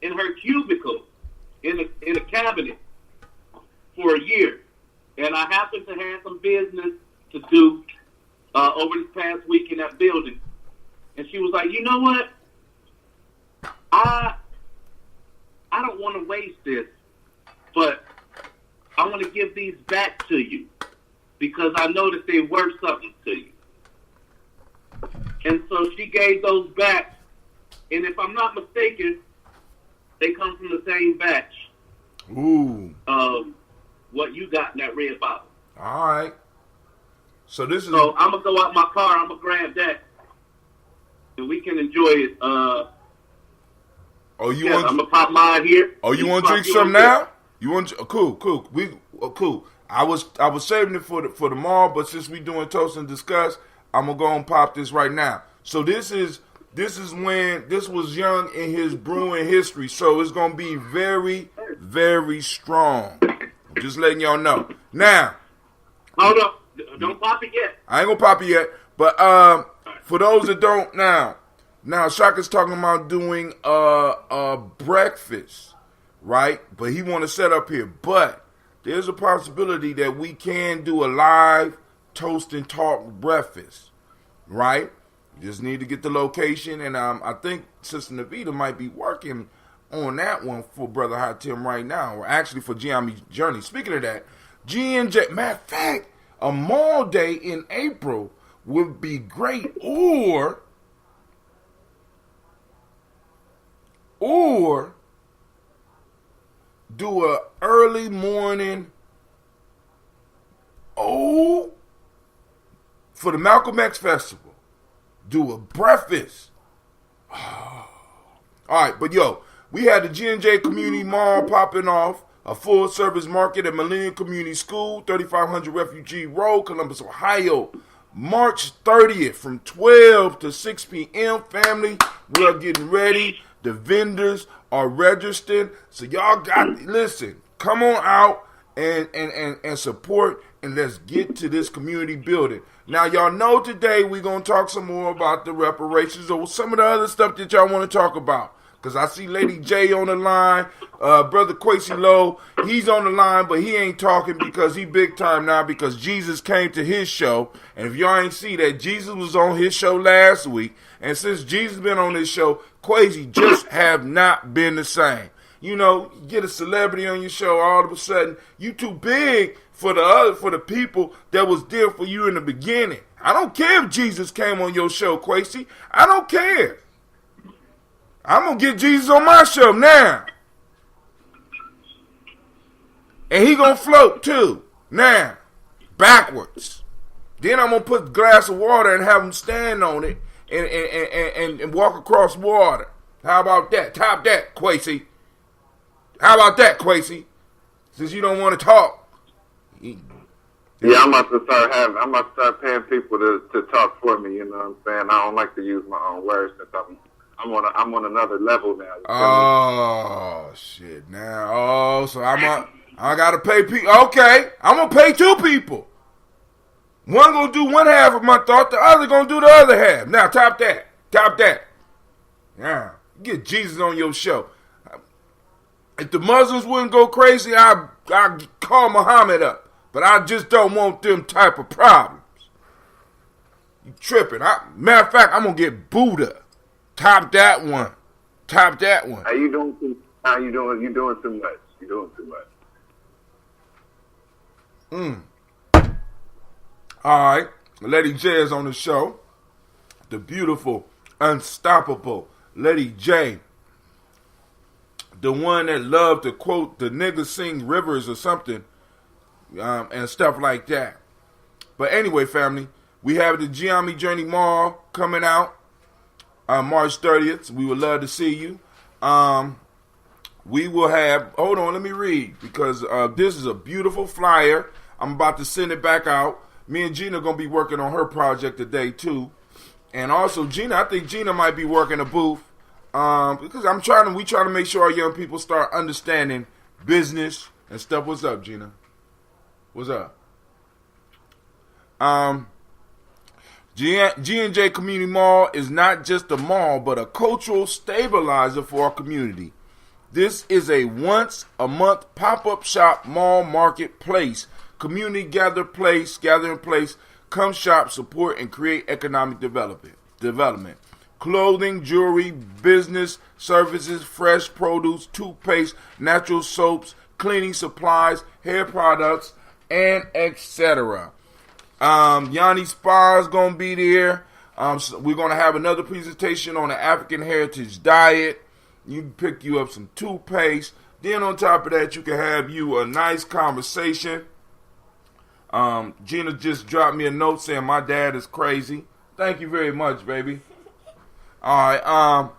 D: in her cubicle in a cabinet for a year. And I happened to have some business to do over this past week in that building. And she was like, you know what? I don't want to waste this, but I want to give these back to you because I know that they're worth something to you. And so she gave those back. And if I'm not mistaken, they come from the same batch.
A: Ooh.
D: What you got in that red bottle.
A: All right. So this is.
D: So I'm gonna go out my car. I'm gonna grab that, and we can enjoy it.
A: Oh, you
D: yeah,
A: want?
D: I'm gonna pop mine here.
A: Oh, you want to drink some now? You want? Cool. Cool. I was saving it for the mall, but since we doing toast and discuss, I'm gonna go and pop this right now. So this is when this was young in his brewing history. So it's gonna be very, very strong. Just letting y'all know. Now,
D: hold up, don't pop it yet.
A: I ain't gonna pop it yet, but for those that don't now Shaka's talking about doing a breakfast, right? But he want to set up here. But there's a possibility that we can do a live toast and talk breakfast, right? You just need to get the location, and I think Sister Navita might be working on that one for Brother Hot Tim right now, or actually for Gye-Nyame Journey. Speaking of that, G&J, matter of fact, a mall day in April would be great, or do a early morning, for the Malcolm X Festival, do a breakfast. All right, but yo, we had the G&J Community Mall popping off, a full-service market at Millennium Community School, 3500 Refugee Road, Columbus, Ohio, March 30th from 12 to 6 p.m. Family, we are getting ready The vendors are registered. So y'all listen, come on out and support, and let's get to this community building. Now, y'all know today we're going to talk some more about the reparations or some of the other stuff that y'all want to talk about. Because I see Lady J on the line, Brother Quasi Lowe, he's on the line, but he ain't talking because he big time now because Jesus came to his show. And if y'all ain't see that, Jesus was on his show last week. And since Jesus been on this show, Quasi just have not been the same. You know, you get a celebrity on your show, all of a sudden, you too big for the people that was there for you in the beginning. I don't care if Jesus came on your show, Quasi. I don't care. I'm going to get Jesus on my show now. And he going to float too. Now. Backwards. Then I'm going to put a glass of water and have him stand on it and walk across water. How about that? Top that, Quasi. How about that, Quasi? Since you don't want to talk.
E: Yeah, I'm about to start paying people to talk for me, you know what I'm saying? I don't like to use my own words since I'm on another level now.
A: Oh shit! Now, so I gotta pay people. Okay, I'm gonna pay two people. One gonna do one half of my thought, the other gonna do the other half. Now, top that. Yeah, get Jesus on your show. If the Muslims wouldn't go crazy, I'd call Muhammad up. But I just don't want them type of problems. You tripping. Matter of fact, I'm going to get Buddha. Top that one.
E: How you doing? You doing too much.
A: All right. Lady J is on the show. The beautiful, unstoppable Lady J. The one that loved to quote the niggas sing rivers or something. And stuff like that. But anyway, family, we have the Gye-Nyame Journey Mall coming out March 30th. We would love to see you. We will have, hold on, let me read, because this is a beautiful flyer. I'm about to send it back out. Me and Gina are going to be working on her project today, too. And also, I think Gina might be working a booth. Because we trying to make sure our young people start understanding business and stuff. What's up, Gina? What's up? G&J Community Mall is not just a mall, but a cultural stabilizer for our community. This is a once-a-month pop-up shop mall marketplace, community gathering place. Come shop, support, and create economic development. Clothing, jewelry, business, services, fresh produce, toothpaste, natural soaps, cleaning supplies, hair products, and etc. Yanni Spa is going to be there. So we're going to have another presentation on the African heritage diet. You can pick you up some toothpaste. Then on top of that, you can have you a nice conversation. Gina just dropped me a note saying my dad is crazy. Thank you very much, baby. All right.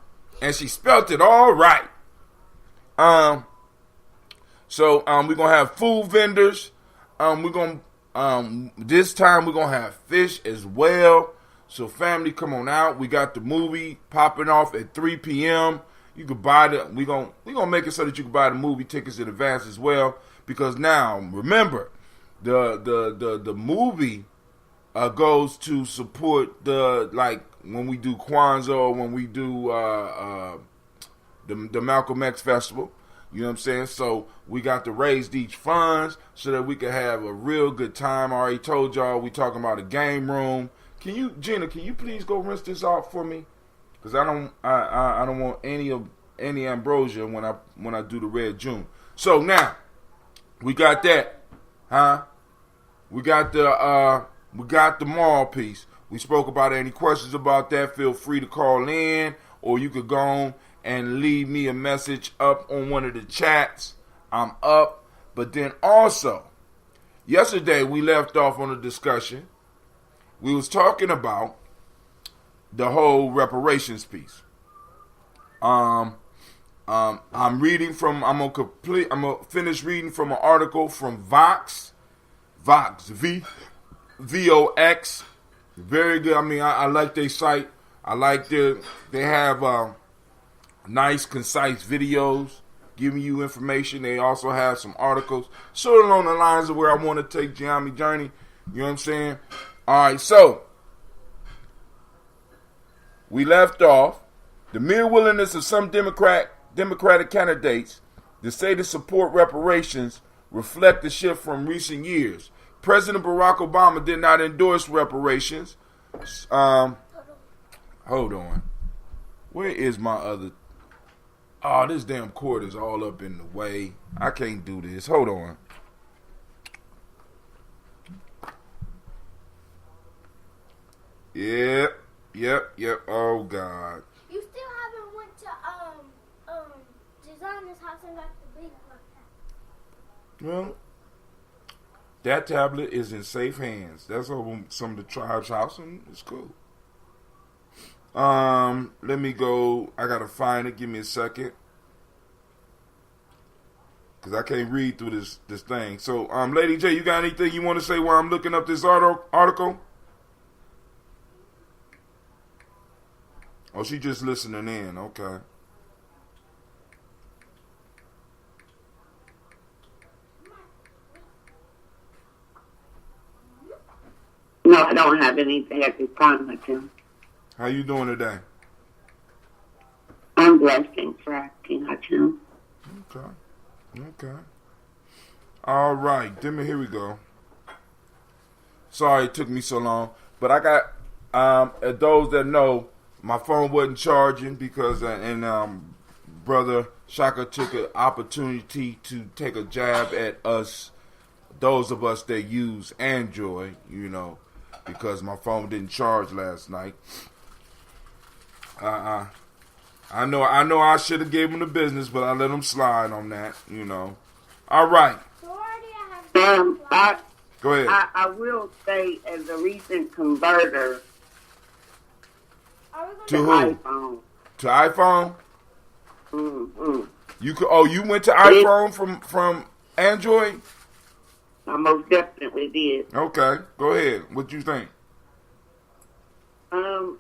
A: And she spelt it all right. So we're gonna have food vendors. This time we're gonna have fish as well. So family, come on out. We got the movie popping off at 3 p.m. You can buy we're gonna make it so that you can buy the movie tickets in advance as well. Because now remember, the movie goes to support when we do Kwanzaa or when we do the Malcolm X Festival. You know what I'm saying? So we got to raise these funds so that we can have a real good time. I already told y'all we talking about a game room. Gina, can you please go rinse this off for me? Because I don't want any ambrosia when I do the Red June. So now we got that, huh? We got the mall piece. We spoke about it. Any questions about that, feel free to call in, or you could go on and leave me a message up on one of the chats. I'm up. But then also, yesterday we left off on a discussion. We was talking about the whole reparations piece. I'm gonna finish reading from an article from Vox, VOX. Very good. I mean, I like their site. I like they have nice, concise videos giving you information. They also have some articles sort of along the lines of where I want to take Gye-Nyame journey. You know what I'm saying? All right, so we left off. The mere willingness of some Democratic candidates to say to support reparations reflect the shift from recent years. President Barack Obama did not endorse reparations. Hold on. Where is my other? Oh, this damn cord is all up in the way. I can't do this. Hold on. Yep. Oh God.
C: You still haven't went to designer's house and got the big one.
A: Well, that tablet is in safe hands. That's over some of the tribe's house, and it's cool. Let me go. I gotta find it. Give me a second, cause I can't read through this thing. So, Lady J, you got anything you want to say while I'm looking up this article? Oh, she just listening in. Okay.
F: No, I don't have anything at this time, my Tim.
A: How you doing today?
F: I'm blessed. Thanks for asking, Tim.
A: Okay. All right. Here we go. Sorry it took me so long, but I got those that know, my phone wasn't charging because Brother Shaka took an opportunity to take a jab at us, those of us that use Android, because my phone didn't charge last night. I know I should have gave him the business, but I let him slide on that, All right. Go ahead.
F: I will say, as a recent converter
A: to who?
F: iPhone.
A: To iPhone?
F: Mm-hmm.
A: You went to iPhone from Android?
F: I most definitely did.
A: Okay, go ahead. What you think?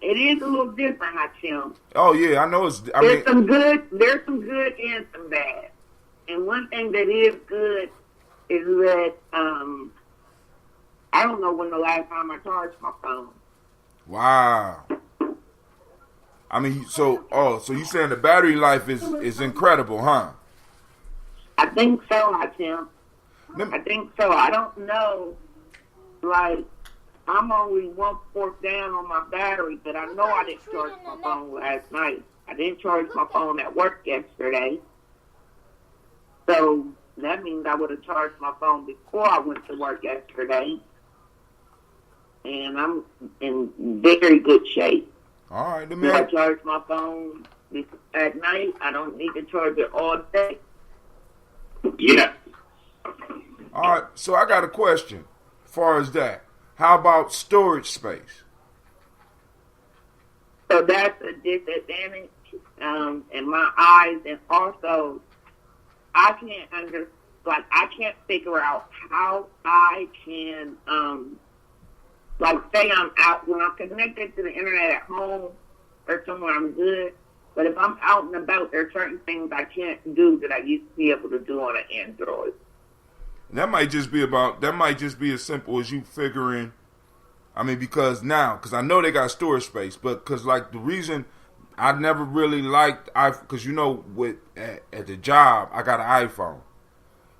F: It is a little different, Tim.
A: Oh yeah, I know
F: There's some good and some bad. And one thing that is good is that I don't know when the last time I charged my phone.
A: Wow. So you saying the battery life is incredible, huh?
F: I think so, Tim. I think so. I don't know. Like, I'm only 1/4 down on my battery, but I know I didn't charge my phone last night. I didn't charge my phone at work yesterday. So that means I would have charged my phone before I went to work yesterday. And I'm in very good shape.
A: All right,
F: if I charge my phone at night, I don't need to charge it all day.
D: Yeah.
A: All right, so I got a question as far as that. How about storage space?
F: So that's a disadvantage in my eyes, and also I can't figure out how I can say I'm out when I'm connected to the internet at home or somewhere, I'm good. But if I'm out and about, there are certain things I can't do that I used to be able to do on an Android.
A: That might just be as simple as you figuring. Because I know they got storage space, but because the reason I never really liked because at the job I got an iPhone,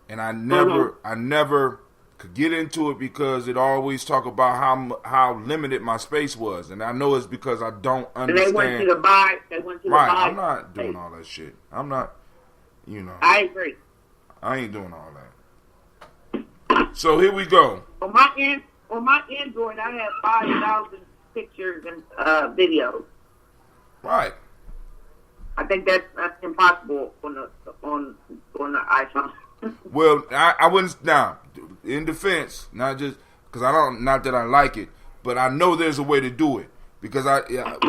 A: and I never could get into it because it always talk about how limited my space was, and I know it's because I don't understand.
F: They went to the buy.
A: Right, I'm not doing all that shit. I'm not,
F: I agree.
A: I ain't doing all that. So here we go.
F: On my Android, I have 5,000 pictures and videos.
A: Right.
F: I think that's impossible on the iPhone.
A: Well, I wouldn't. Now, in defense, not just because not that I like it, but I know there's a way to do it because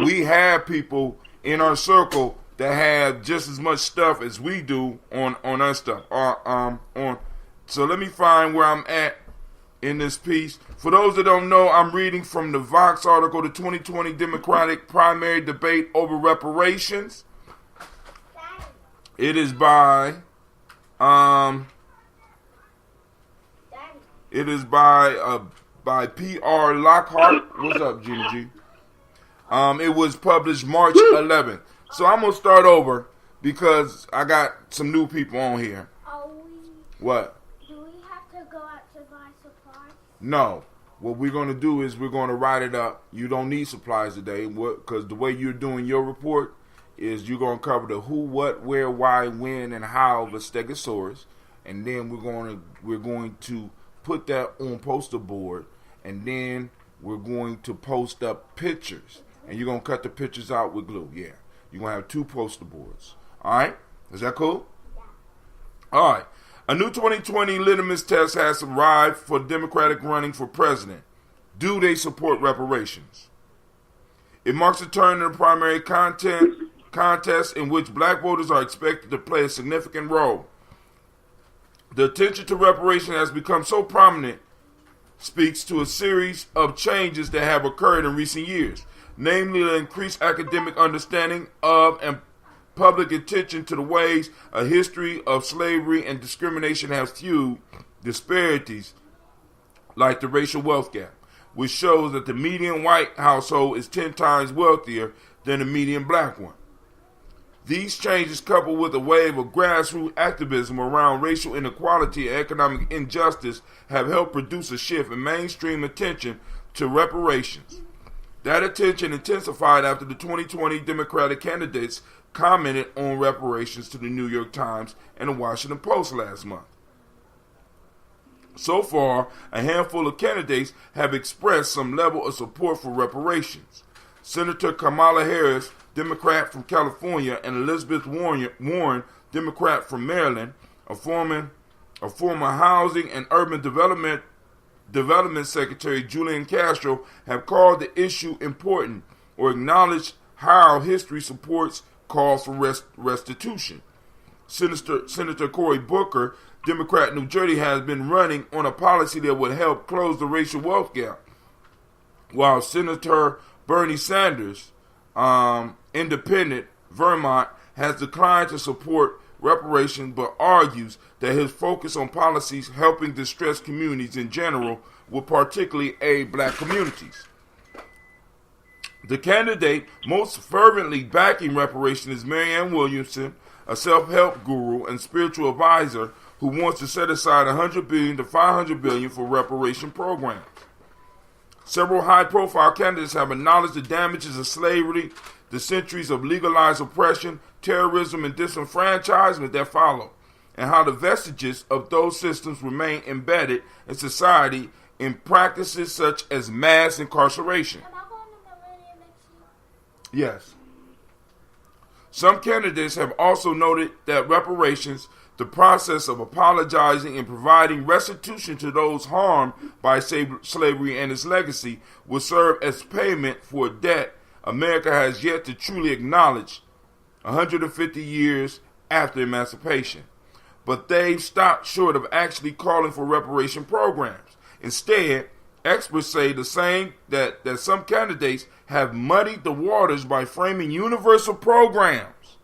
A: we have people in our circle that have just as much stuff as we do on our stuff. So let me find where I'm at in this piece. For those that don't know, I'm reading from the Vox article, the 2020 Democratic primary debate over reparations. It is by it is by P.R. Lockhart. What's up, Gina G? It was published March 11th. So I'm gonna start over because I got some new people on here. What?
C: Do we have to go out to buy supplies?
A: No. What we're gonna do is we're gonna write it up. You don't need supplies today, because the way you're doing your report is you're gonna cover the who, what, where, why, when, and how of a stegosaurus, and then we're going to put that on poster board, and then we're going to post up pictures, and you're gonna cut the pictures out with glue. Yeah, you're gonna have 2 poster boards. All right, is that cool? Yeah. All right. A new 2020 litmus test has arrived for Democratic running for president. Do they support reparations? It marks a turn in the primary contest in which black voters are expected to play a significant role. The attention to reparation has become so prominent, speaks to a series of changes that have occurred in recent years, namely the increased academic understanding of and public attention to the ways a history of slavery and discrimination has fueled disparities like the racial wealth gap, which shows that the median white household is 10 times wealthier than the median black one. These changes, coupled with a wave of grassroots activism around racial inequality and economic injustice, have helped produce a shift in mainstream attention to reparations. That attention intensified after the 2020 Democratic candidates commented on reparations to the New York Times and the Washington Post last month. So far, a handful of candidates have expressed some level of support for reparations. Senator Kamala Harris, Democrat from California, and Elizabeth Warren, Democrat from Maryland, a former Housing and Urban Development Secretary Julian Castro, have called the issue important or acknowledged how history supports calls for restitution. Senator Cory Booker, Democrat New Jersey, has been running on a policy that would help close the racial wealth gap, while Senator Bernie Sanders, Independent, Vermont, has declined to support reparations but argues that his focus on policies helping distressed communities in general will particularly aid black communities. The candidate most fervently backing reparation is Marianne Williamson, a self-help guru and spiritual advisor who wants to set aside $100 billion to $500 billion for reparation programs. Several high-profile candidates have acknowledged the damages of slavery, the centuries of legalized oppression, terrorism, and disenfranchisement that follow, and how the vestiges of those systems remain embedded in society in practices such as mass incarceration. Yes. Some candidates have also noted that reparations, the process of apologizing and providing restitution to those harmed by slavery and its legacy, will serve as payment for a debt America has yet to truly acknowledge 150 years after emancipation. But they've stopped short of actually calling for reparation programs. Instead, experts say the same that some candidates have muddied the waters by framing universal programs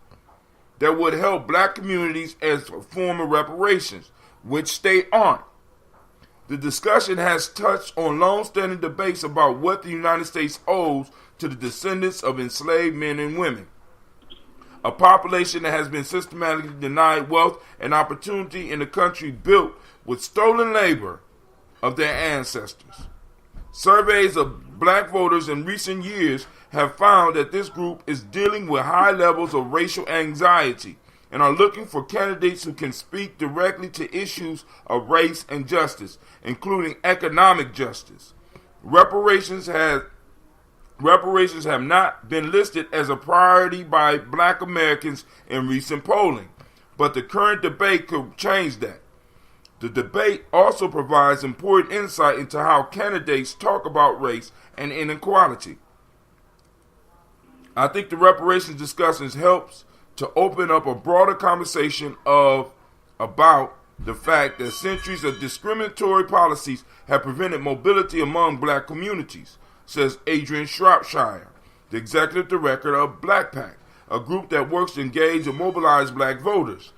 A: that would help black communities as a form of reparations, which they aren't. The discussion has touched on long-standing debates about what the United States owes to the descendants of enslaved men and women, a population that has been systematically denied wealth and opportunity in a country built with stolen labor of their ancestors. Surveys of black voters in recent years have found that this group is dealing with high levels of racial anxiety and are looking for candidates who can speak directly to issues of race and justice, including economic justice. Reparations have not been listed as a priority by black Americans in recent polling, but the current debate could change that. The debate also provides important insight into how candidates talk about race and inequality. I think the reparations discussions helps to open up a broader conversation about the fact that centuries of discriminatory policies have prevented mobility among black communities, says Adrian Shropshire, the executive director of Black Pact, a group that works to engage and mobilize black voters.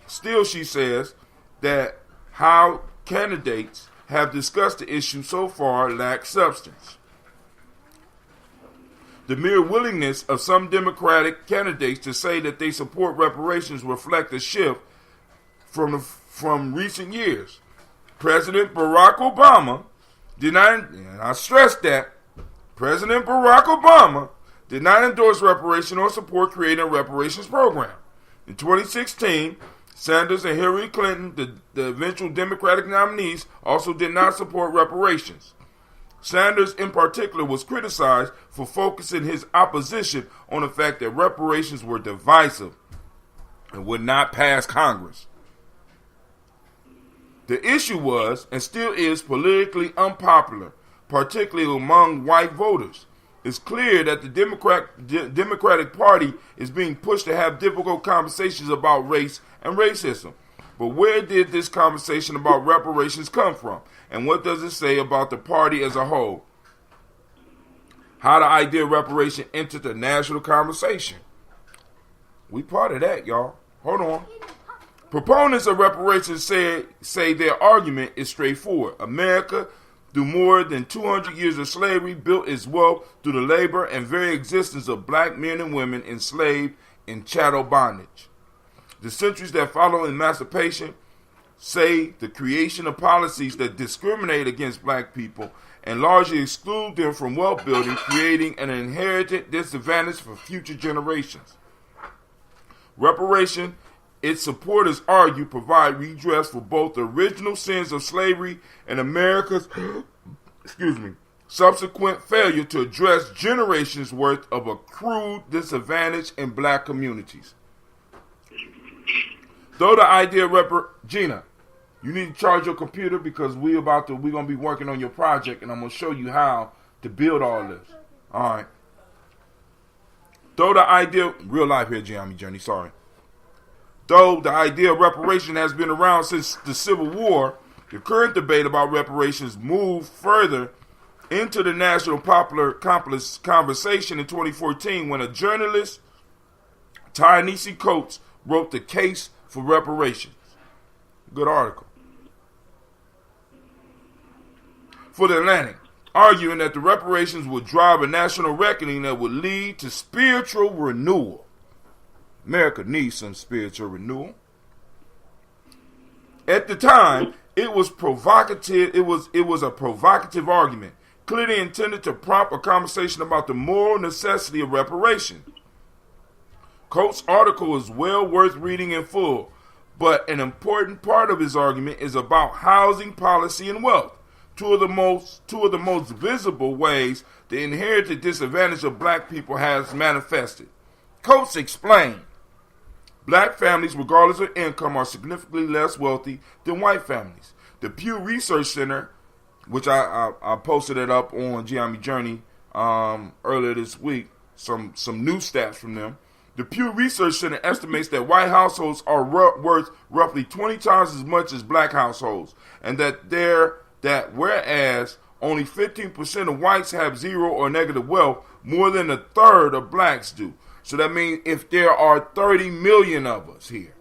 A: Still, she says that how candidates have discussed the issue so far lacks substance. The mere willingness of some Democratic candidates to say that they support reparations reflect a shift from recent years. President Barack Obama did not, and I stress that, President Barack Obama did not endorse reparation or support creating a reparations program. In 2016, Sanders and Hillary Clinton, the eventual Democratic nominees, also did not support reparations. Sanders, in particular, was criticized for focusing his opposition on the fact that reparations were divisive and would not pass Congress. The issue was, and still is, politically unpopular, particularly among white voters. It's clear that the Democratic Party is being pushed to have difficult conversations about race and racism. But where did this conversation about reparations come from? And what does it say about the party as a whole? How the idea of reparation entered the national conversation. We part of that, y'all. Hold on. Proponents of reparations say their argument is straightforward. America, through more than 200 years of slavery, built its wealth through the labor and very existence of black men and women enslaved in chattel bondage. The centuries that follow emancipation say the creation of policies that discriminate against black people and largely exclude them from wealth building, creating an inherited disadvantage for future generations. Reparation, its supporters argue, provide redress for both the original sins of slavery and America's subsequent failure to address generations worth of accrued disadvantage in black communities. Though the idea of Gina, you need to charge your computer because we're gonna be working on your project and I'm gonna show you how to build all this. All right. Though the idea, real life here, Gye-Nyame Journey, sorry. Though the idea of reparation has been around since the Civil War, the current debate about reparations moved further into the national popular conversation in 2014 when a journalist, Ta-Nehisi Coates, wrote The Case for Reparations. Good article. For the Atlantic, arguing that the reparations would drive a national reckoning that would lead to spiritual renewal. America needs some spiritual renewal. At the time, it was provocative. It was a provocative argument, clearly intended to prompt a conversation about the moral necessity of reparation. Coates' article is well worth reading in full, but an important part of his argument is about housing policy and wealth, two of the most visible ways the inherited disadvantage of black people has manifested. Coates explained, black families, regardless of income, are significantly less wealthy than white families. The Pew Research Center, which I posted it up on Gye-Nyame Journey earlier this week, some new stats from them. The Pew Research Center estimates that white households are worth roughly 20 times as much as black households, and that whereas only 15% of whites have zero or negative wealth, more than a third of blacks do. So that means if there are 30 million of us here,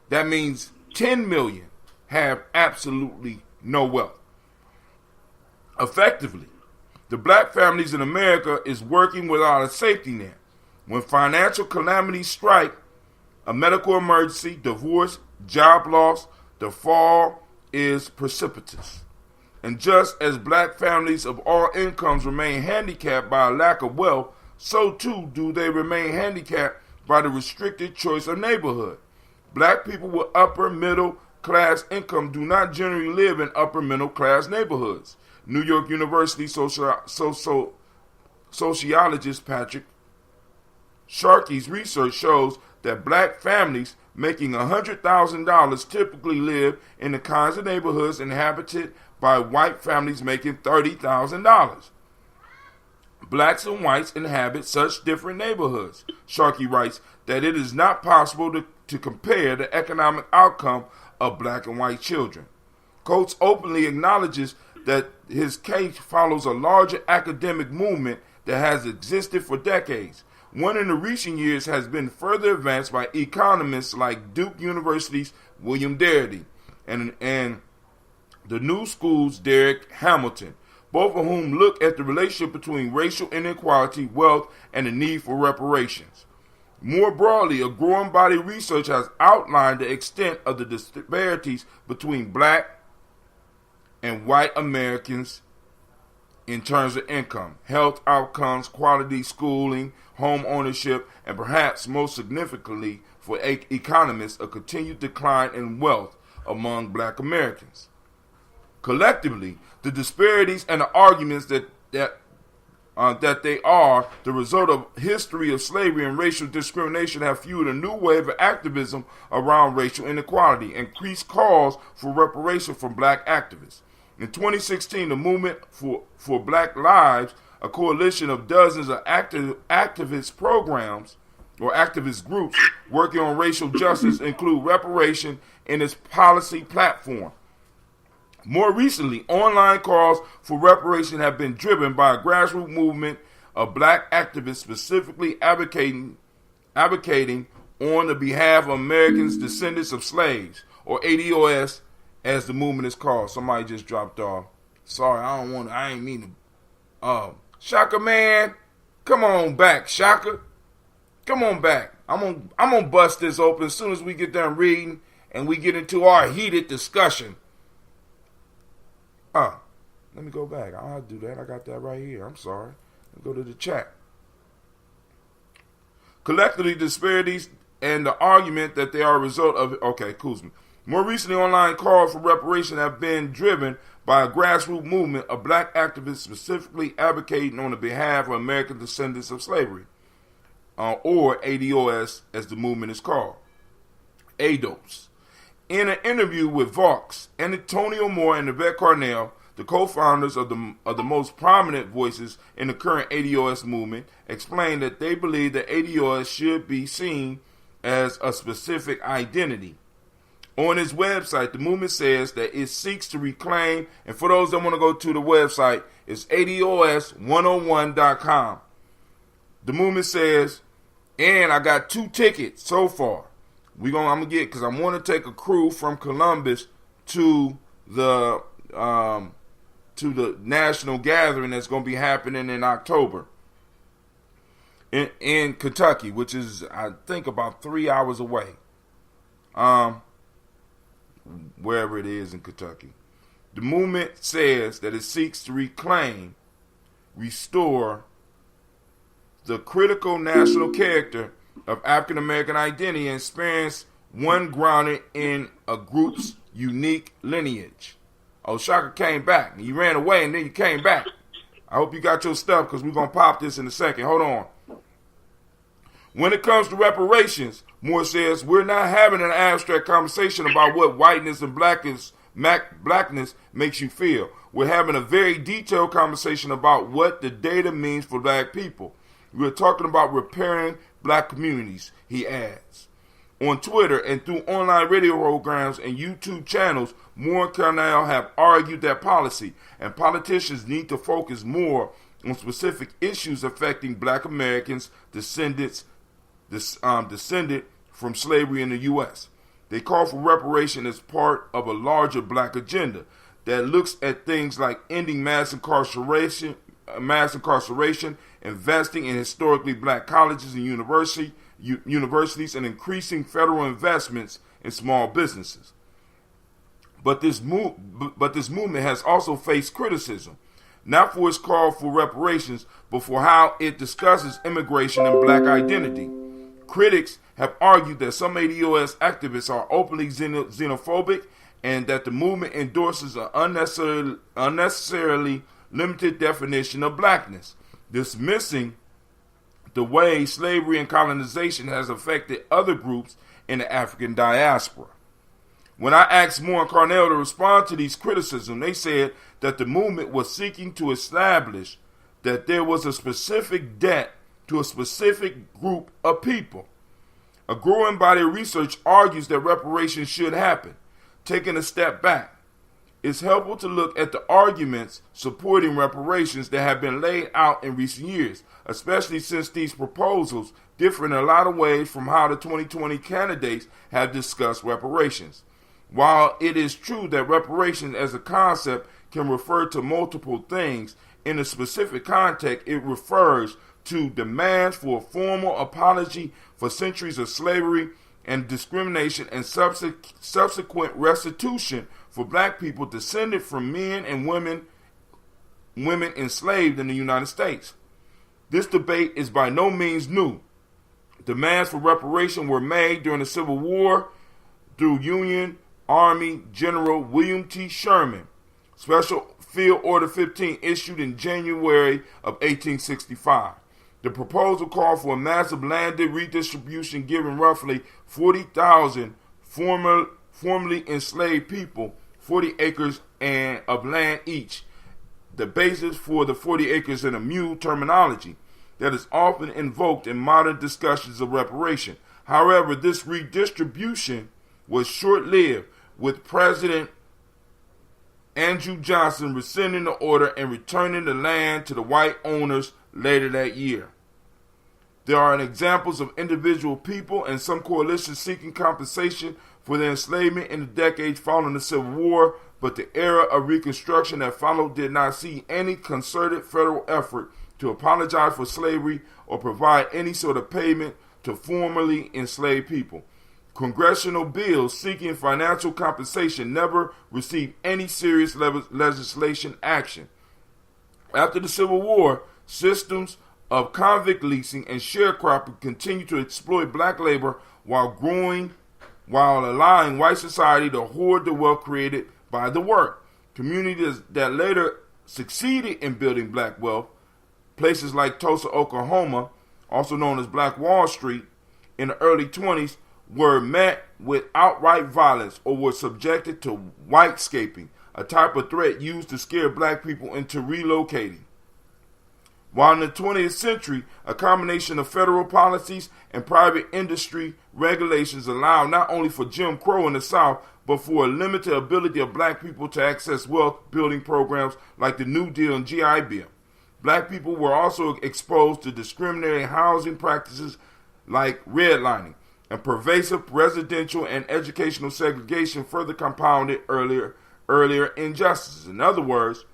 A: that means 10 million have absolutely no wealth. Effectively, the black families in America is working without a safety net. When financial calamities strike, a medical emergency, divorce, job loss, the fall is precipitous. And just as black families of all incomes remain handicapped by a lack of wealth, so too do they remain handicapped by the restricted choice of neighborhood. Black people with upper middle class income do not generally live in upper middle class neighborhoods. New York University sociologist Patrick Sharkey's research shows that black families making $100,000 typically live in the kinds of neighborhoods inhabited by white families making $30,000. Blacks and whites inhabit such different neighborhoods. Sharkey writes that it is not possible to compare the economic outcome of black and white children. Coates openly acknowledges that his case follows a larger academic movement that has existed for decades. One in the recent years has been further advanced by economists like Duke University's William Darity and the New School's Derek Hamilton, both of whom look at the relationship between racial inequality, wealth, and the need for reparations. More broadly, a growing body of research has outlined the extent of the disparities between black and white Americans in terms of income, health outcomes, quality schooling, home ownership, and perhaps most significantly for economists, a continued decline in wealth among black Americans. Collectively, the disparities and the arguments that they are the result of history of slavery and racial discrimination have fueled a new wave of activism around racial inequality, increased calls for reparation from black activists. In 2016, the Movement for Black Lives, a coalition of dozens of activist programs or activist groups working on racial justice, include reparation in its policy platform. More recently, online calls for reparation have been driven by a grassroots movement of black activists specifically advocating on the behalf of Americans descendants of slaves, or ADOS as the movement is called. Somebody just dropped off. Sorry, I ain't mean to. Shaka man, come on back, Shaka. Come on back. I'm gonna bust this open as soon as we get done reading and we get into our heated discussion. Let me go back. I'll do that. I got that right here. I'm sorry. Let me go to the chat. Collectively, disparities and the argument that they are a result of... Okay, Kuzma. More recently, online calls for reparation have been driven by a grassroots movement of black activists specifically advocating on the behalf of American descendants of slavery, or ADOS as the movement is called. ADOS. In an interview with Vox, Antonio Moore and Yvette Carnell, the co-founders of the most prominent voices in the current ADOS movement, explained that they believe that ADOS should be seen as a specific identity. On its website, the movement says that it seeks to reclaim, and for those that want to go to the website, it's ADOS101.com. The movement says, and I got 2 tickets so far. I'm gonna get, because I want to take a crew from Columbus to the national gathering that's going to be happening in October in Kentucky, which is, I think, about 3 hours away. Wherever it is in Kentucky. The movement says that it seeks to reclaim, restore the critical national character of African American identity and experience, one grounded in a group's unique lineage. Oh, Shaka came back. You ran away and then you came back. I hope you got your stuff, because we're going to pop this in a second. Hold on. When it comes to reparations, Moore says, we're not having an abstract conversation about what whiteness and blackness makes you feel. We're having a very detailed conversation about what the data means for black people. We're talking about repairing black communities, he adds. On Twitter and through online radio programs and YouTube channels, Moore and Carnell have argued that policy and politicians need to focus more on specific issues affecting black Americans descended from slavery in the U.S. They call for reparation as part of a larger black agenda that looks at things like ending mass incarceration, investing in historically black colleges and universities, and increasing federal investments in small businesses. But this movement has also faced criticism, not for its call for reparations, but for how it discusses immigration and black identity. Critics have argued that some ADOS activists are openly xenophobic and that the movement endorses an unnecessarily limited definition of blackness, dismissing the way slavery and colonization has affected other groups in the African diaspora. When I asked Moore and Carnell to respond to these criticisms, they said that the movement was seeking to establish that there was a specific debt to a specific group of people. A growing body of research argues that reparations should happen. Taking a step back, it's helpful to look at the arguments supporting reparations that have been laid out in recent years, especially since these proposals differ in a lot of ways from how the 2020 candidates have discussed reparations. While it is true that reparations as a concept can refer to multiple things, in a specific context it refers to demands for a formal apology for centuries of slavery and discrimination and subsequent restitution for black people descended from men and women enslaved in the United States. This debate is by no means new. Demands for reparation were made during the Civil War through Union Army General William T. Sherman. Special Field Order 15 issued in January of 1865. The proposal called for a massive landed redistribution, giving roughly 40,000 formerly enslaved people 40 acres of land each, the basis for the 40 acres and a mule terminology that is often invoked in modern discussions of reparation. However, this redistribution was short-lived, with President Andrew Johnson rescinding the order and returning the land to the white owners later that year. There are examples of individual people and some coalitions seeking compensation for their enslavement in the decades following the Civil War, but the era of Reconstruction that followed did not see any concerted federal effort to apologize for slavery or provide any sort of payment to formerly enslaved people. Congressional bills seeking financial compensation never received any serious legislation action. After the Civil War, systems of convict leasing and sharecropping continued to exploit black labor while allowing white society to hoard the wealth created by the work. Communities that later succeeded in building black wealth, places like Tulsa, Oklahoma, also known as Black Wall Street, in the early 20s, were met with outright violence or were subjected to whitescaping, a type of threat used to scare black people into relocating. While in the 20th century, a combination of federal policies and private industry regulations allowed not only for Jim Crow in the South, but for a limited ability of black people to access wealth building programs like the New Deal and GI Bill. Black people were also exposed to discriminating housing practices like redlining, and pervasive residential and educational segregation further compounded earlier injustices. In other words,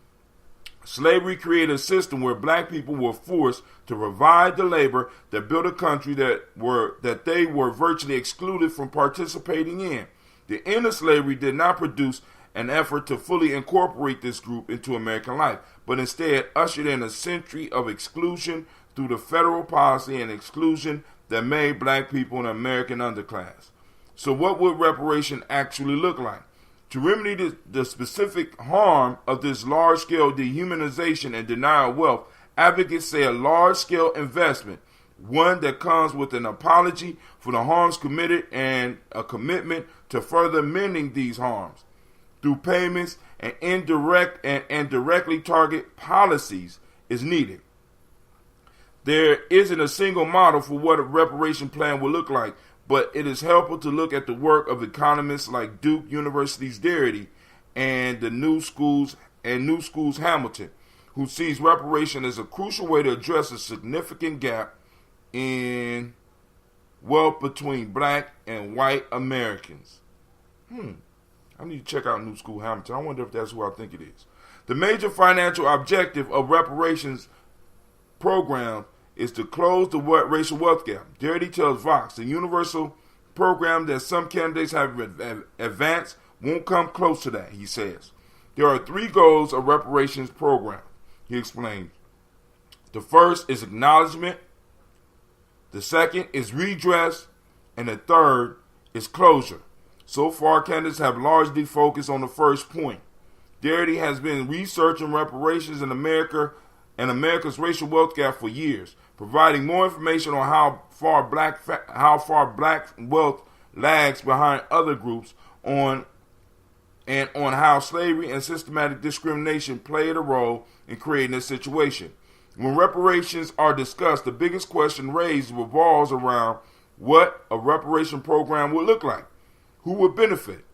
A: slavery created a system where black people were forced to provide the labor that built a country that they were virtually excluded from participating in. The end of slavery did not produce an effort to fully incorporate this group into American life, but instead ushered in a century of exclusion through the federal policy and exclusion that made black people an American underclass. So what would reparation actually look like? To remedy the specific harm of this large-scale dehumanization and denial of wealth, advocates say a large-scale investment, one that comes with an apology for the harms committed and a commitment to further mending these harms through payments and directly target policies is needed. There isn't a single model for what a reparation plan will look like, but it is helpful to look at the work of economists like Duke University's Darity and the New School's Hamilton, who sees reparation as a crucial way to address a significant gap in wealth between black and white Americans. I need to check out New School Hamilton. I wonder if that's who I think it is. The major financial objective of reparations program is to close the racial wealth gap. Darity tells Vox the universal program that some candidates have advanced won't come close to that, he says. There are three goals of reparations program, he explained. The first is acknowledgement, the second is redress, and the third is closure. So far, candidates have largely focused on the first point. Darity has been researching reparations in America and America's racial wealth gap for years, providing more information on how far black wealth lags behind other groups on how slavery and systematic discrimination played a role in creating this situation. When reparations are discussed, the biggest question raised revolves around what a reparation program would look like, who would benefit,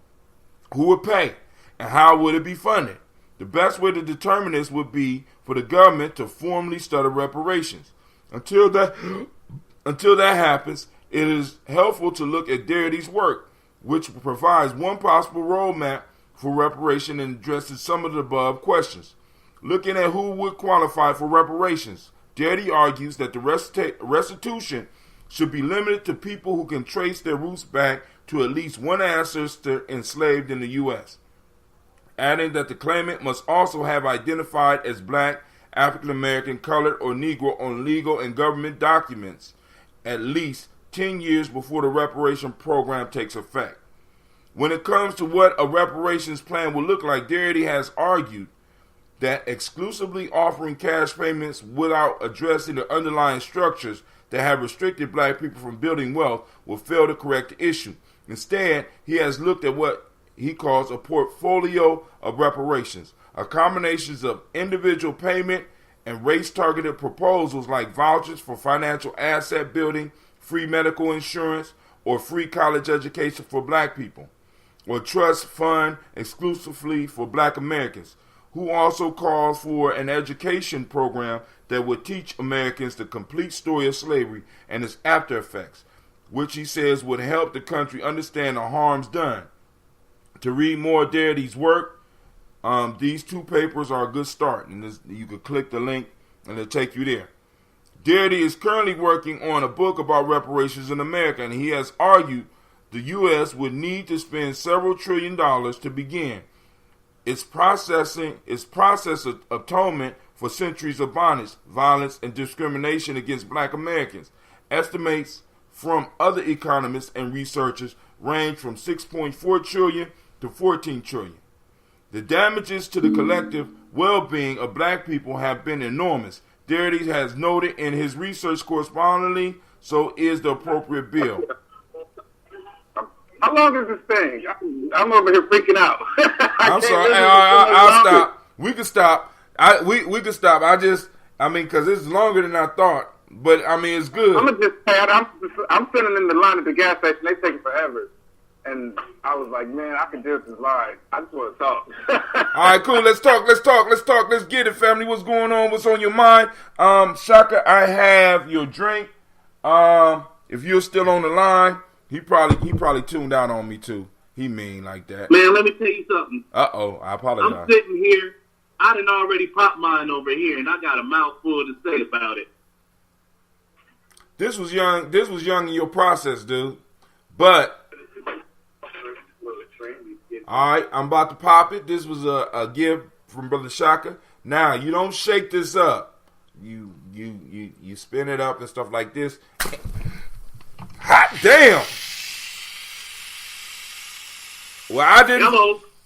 A: who would pay, And how would it be funded? The best way to determine this would be for the government to formally study reparations. Until that happens, it is helpful to look at Darity's work, which provides one possible roadmap for reparation and addresses some of the above questions. Looking at who would qualify for reparations, Darity argues that the restitution should be limited to people who can trace their roots back to at least one ancestor enslaved in the U.S., adding that the claimant must also have identified as black, African American, colored, or Negro on legal and government documents at least 10 years before the reparation program takes effect. When it comes to what a reparations plan will look like, Darity has argued that exclusively offering cash payments without addressing the underlying structures that have restricted black people from building wealth will fail to correct the issue. Instead, he has looked at what he calls a portfolio of reparations, a combination of individual payment and race-targeted proposals like vouchers for financial asset building, free medical insurance, or free college education for black people, or trust fund exclusively for black Americans, who also calls for an education program that would teach Americans the complete story of slavery and its after effects, which he says would help the country understand the harms done. To read more of Darity's work, these two papers are a good start, and you can click the link and it'll take you there. Darity is currently working on a book about reparations in America, and he has argued the U.S. would need to spend several $1 trillion to begin its process of atonement for centuries of bondage, violence, and discrimination against black Americans. Estimates from other economists and researchers range from $6.4 trillion to $14 trillion. The damages to the collective well-being of black people have been enormous. Darity has noted in his research correspondingly, so is the appropriate bill.
E: How long is this thing? I'm over here freaking out.
A: I'm sorry. I'll stop. We can stop. We can stop. Because it's longer than I thought. But, it's good.
E: I'm sitting in the line at the gas station. They take forever. And I was like, man, I can do this live. I just want to talk.
A: All right, cool. Let's talk. Let's get it, family. What's going on? What's on your mind? Shaka, I have your drink. If you're still on the line, he probably tuned out on me too. He mean like that.
D: Man, let me tell you something.
A: Uh-oh, I apologize.
D: I'm sitting here. I done already popped mine over here, and I got a mouthful to say about it.
A: This was young in your process, dude. But all right, I'm about to pop it. This was a gift from Brother Shaka. Now, you don't shake this up. You spin it up and stuff like this. Hot damn! Well,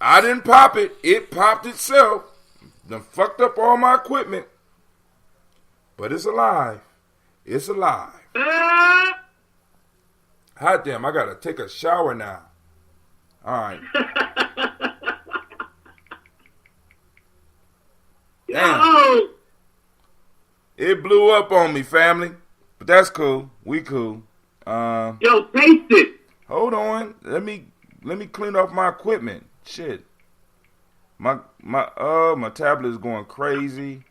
A: I didn't pop it. It popped itself. Done fucked up all my equipment. But it's alive. It's alive. Hot damn, I gotta take a shower now. All right. Damn. It blew up on me, family. But that's cool. We cool.
D: Yo, taste it.
A: Hold on. Let me clean off my equipment. Shit. My tablet is going crazy.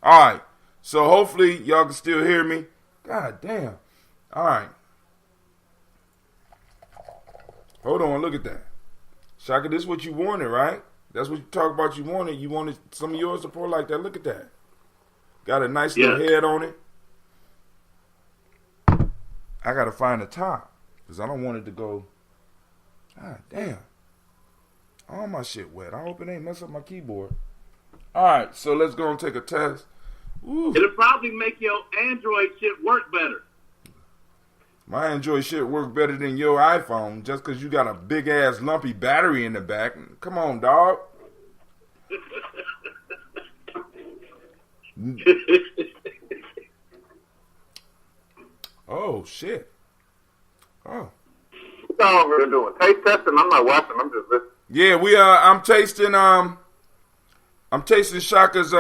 A: All right. So hopefully y'all can still hear me. God damn. All right. Hold on, look at that. Shaka, this is what you wanted, right? That's what you talk about you wanted. You wanted some of yours to pour like that. Look at that. Got a nice little head on it. I got to find the top because I don't want it to go. God damn. All my shit wet. I hope it ain't mess up my keyboard. All right, so let's go and take a test. Ooh.
D: It'll probably make your Android shit work better.
A: My Android shit work better than your iPhone just because you got a big ass lumpy battery in the back. Come on, dog. Oh shit. Oh.
E: What y'all over there doing? Taste testing? I'm not watching. I'm just listening.
A: Yeah, I'm tasting Shaka's.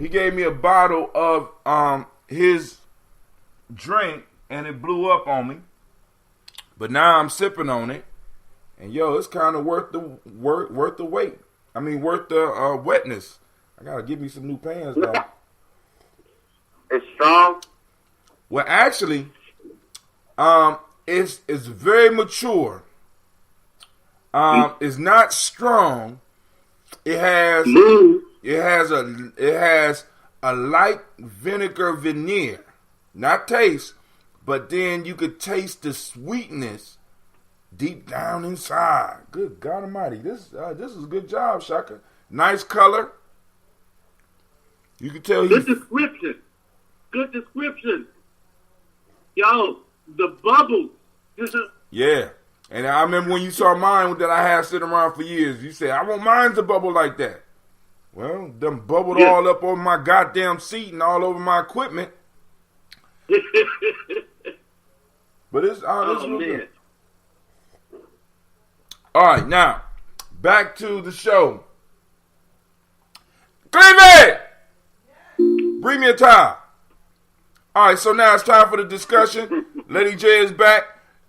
A: He gave me a bottle of his drink. And it blew up on me. But now I'm sipping on it, and yo, it's kind of worth the wait. I mean, worth the wetness. I gotta give me some new pans though.
E: It's strong.
A: Well, actually, it's very mature. It's not strong. It has a light vinegar veneer, not taste, but then you could taste the sweetness deep down inside. Good God Almighty, this is a good job, Shaka. Nice color. You can tell
D: Good description. Good description. Yo, the bubbles.
A: Yeah. And I remember when you saw mine that I had sitting around for years, you said, I want mine to bubble like that. Well, them bubbled all up on my goddamn seat and all over my equipment. But it's real good. All right, now, back to the show. Cleveland! Bring me a towel. All right, so now it's time for the discussion. Lady J is back.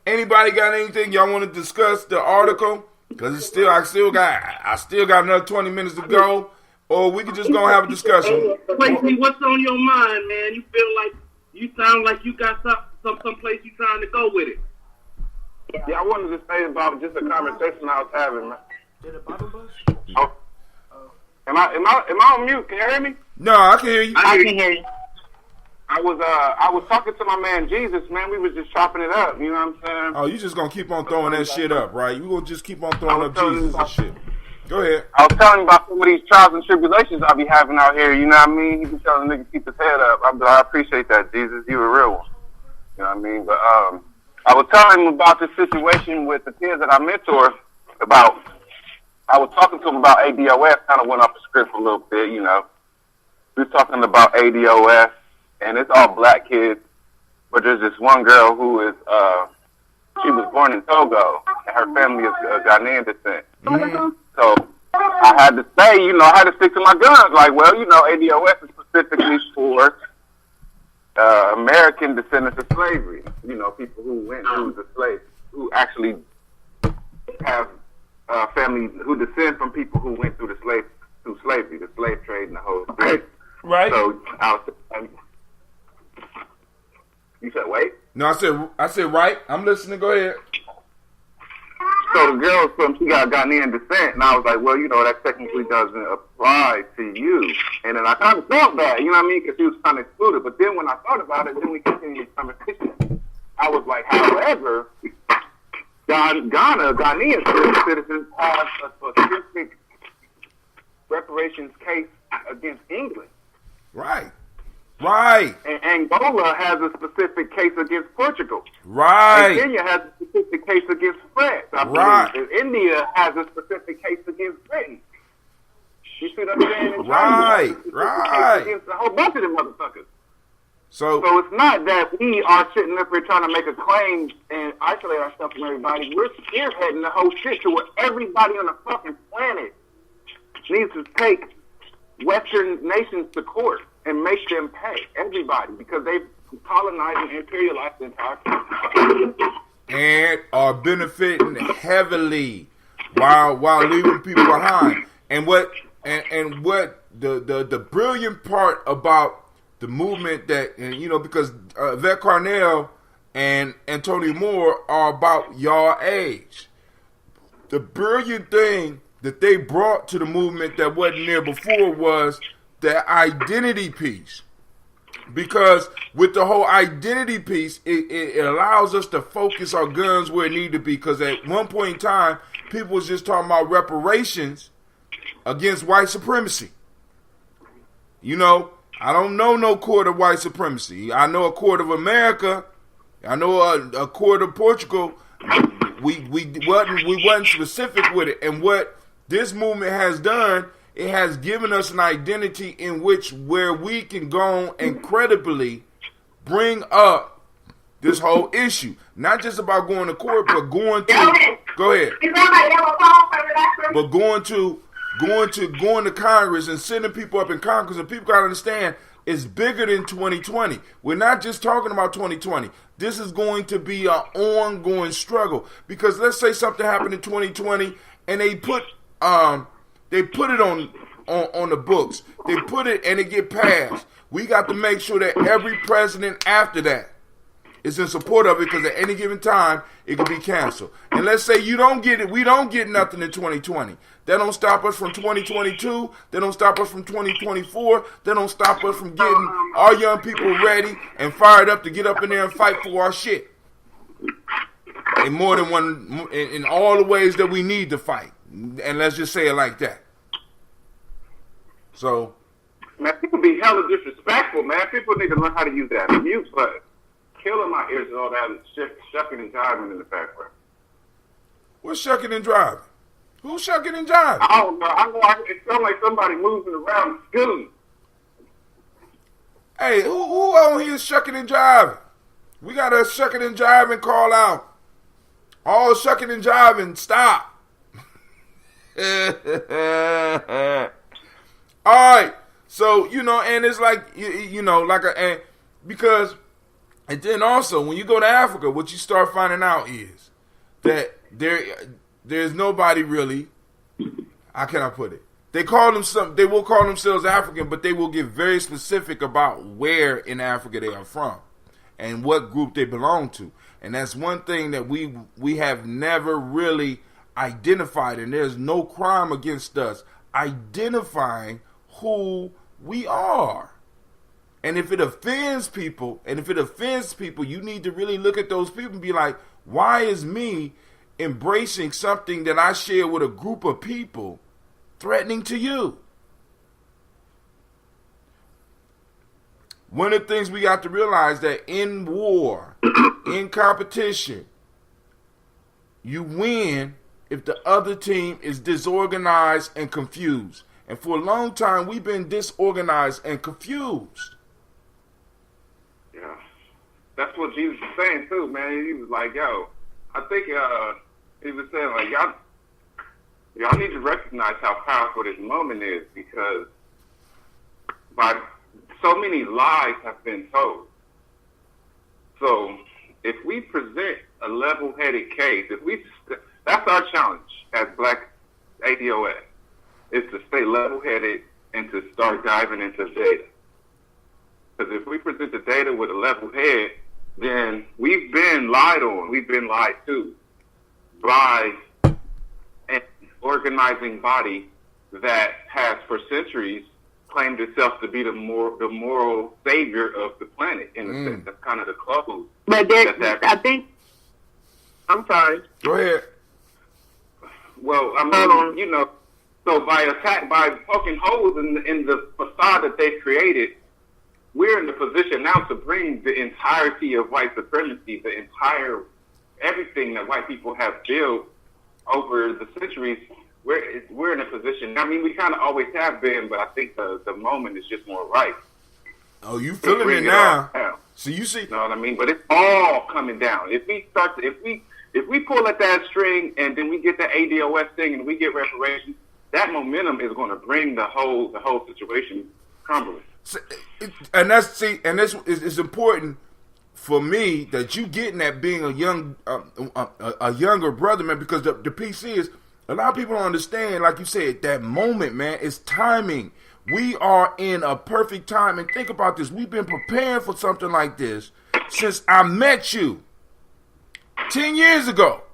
A: Anybody got anything y'all want to discuss the article? Because I still got another 20 minutes to go. Or we could just go have a discussion.
D: Quincy, what's on your mind, man? You sound like you got some place you trying to go with it.
E: Yeah, I wanted to say about just a conversation I was having, man.
G: Did a bottle bus?
E: Oh. Am I on mute? Can you hear me?
A: No, I can hear you.
F: I can hear you.
E: I was talking to my man Jesus, man. We was just chopping it up. You know what I'm saying?
A: Oh, you just gonna keep on throwing that shit up, right? You gonna just keep on throwing up Jesus and shit. Go ahead.
E: I was telling him about some of these trials and tribulations I be having out here. You know what I mean? He be telling niggas keep his head up. I appreciate that, Jesus. You a real one. You know what I mean? But I was telling him about this situation with the kids that I mentor. I was talking to him about ADOS. Kind of went off the script a little bit. You know, we were talking about ADOS. And it's all black kids, but there's this one girl who is, she was born in Togo, and her family is Ghanaian descent. Mm-hmm. So I had to say, I had to stick to my guns. Like, well, ADOS is specifically for American descendants of slavery. People who went through the slave, who actually have family who descend from people who went through slavery, the slave trade, and the whole thing.
A: Right.
E: So you said wait?
A: No, I said right. I'm listening. Go ahead.
E: So the girl, she got Ghanaian descent, and I was like, well, that technically doesn't apply to you. And then I kind of felt bad, you know what I mean, because she was kind of excluded. But then when I thought about it, then we continued the conversation. I was like, however, Ghanaian citizens have a specific reparations case against England.
A: Right. Right.
E: And Angola has a specific case against Portugal.
A: Right.
E: And Kenya has a specific case against France. I believe.
A: Right.
E: And India has a specific case against Britain. You see what I'm saying? And
A: right. Right.
E: Against a whole bunch of them motherfuckers.
A: So
E: it's not that we are sitting up here trying to make a claim and isolate ourselves from everybody. We're spearheading the whole shit to where everybody on the fucking planet needs to take Western nations to court and make them pay, everybody, because they've colonized and imperialized the entire country.
A: And are benefiting heavily while leaving people behind. And what the brilliant part about the movement that, because Yvette Carnell and Antonio Moore are about y'all age. The brilliant thing that they brought to the movement that wasn't there before was the identity piece. Because with the whole identity piece, it allows us to focus our guns where it need to be. Because at one point in time, people was just talking about reparations against white supremacy. I don't know no court of white supremacy. I know a court of America. I know a court of Portugal. We wasn't specific with it. And what this movement has done, it has given us an identity in where we can go and credibly bring up this whole issue. Not just about going to court, but going to Congress and sending people up in Congress. And people gotta understand, is bigger than 2020. We're not just talking about 2020. This is going to be an ongoing struggle, because let's say something happened in 2020 and they put it on the books. They put it and it get passed. We got to make sure that every president after that is in support of it, because at any given time it could be canceled. And let's say you don't get it, we don't get nothing in 2020. That don't stop us from 2022. That don't stop us from 2024. That don't stop us from getting our young people ready and fired up to get up in there and fight for our shit. In more than one, in all the ways that we need to fight. And let's just say it like that. So,
E: man, people be hella disrespectful, man. People need to learn how to use that mute button. Killing my ears and all that shucking and jiving in the background.
A: What's shucking and driving? Who's shucking and jiving?
E: I don't know. It sounds like somebody moving around scooting.
A: Hey, who on here is shucking and jiving? We got a shucking and jiving call out. All shucking and jiving, stop. All right. So, and it's like, because, and then also, when you go to Africa, what you start finding out is that there's nobody really, how can I put it? They will call themselves African, but they will get very specific about where in Africa they are from and what group they belong to. And that's one thing that we have never really identified, and there's no crime against us identifying who we are. And if it offends people, you need to really look at those people and be like, why is me embracing something that I share with a group of people threatening to you? One of the things we got to realize that in war, in competition, you win if the other team is disorganized and confused. And for a long time, we've been disorganized and confused.
E: Yeah. That's what Jesus was saying, too, man. He was like, yo, I think he was saying, like, y'all need to recognize how powerful this moment is, because by so many lies have been told. So if we present a level-headed case, that's our challenge as Black ADOS, is to stay level-headed and to start diving into data. Because if we present the data with a level head, then we've been lied on, we've been lied to by an organizing body that has for centuries claimed itself to be the moral savior of the planet, in a sense. That's kind of the close.
F: But I think, I'm sorry.
A: Go ahead.
E: Well, I mean, so by poking holes in the facade that they've created, we're in the position now to bring the entirety of white supremacy, everything that white people have built over the centuries. We're in a position. I mean, we kind of always have been, but I think the moment is just more right.
A: Oh, you feeling it now? So you see,
E: you know what I mean? But it's all coming down. If we pull at that string and then we get the ADOS thing and we get reparations, that momentum is going to bring the whole situation crumbling.
A: And this is important for me that you getting that being a younger brother, man, because the piece is, a lot of people don't understand, like you said, that moment, man, is timing. We are in a perfect time. And think about this. We've been preparing for something like this since I met you 10 years ago.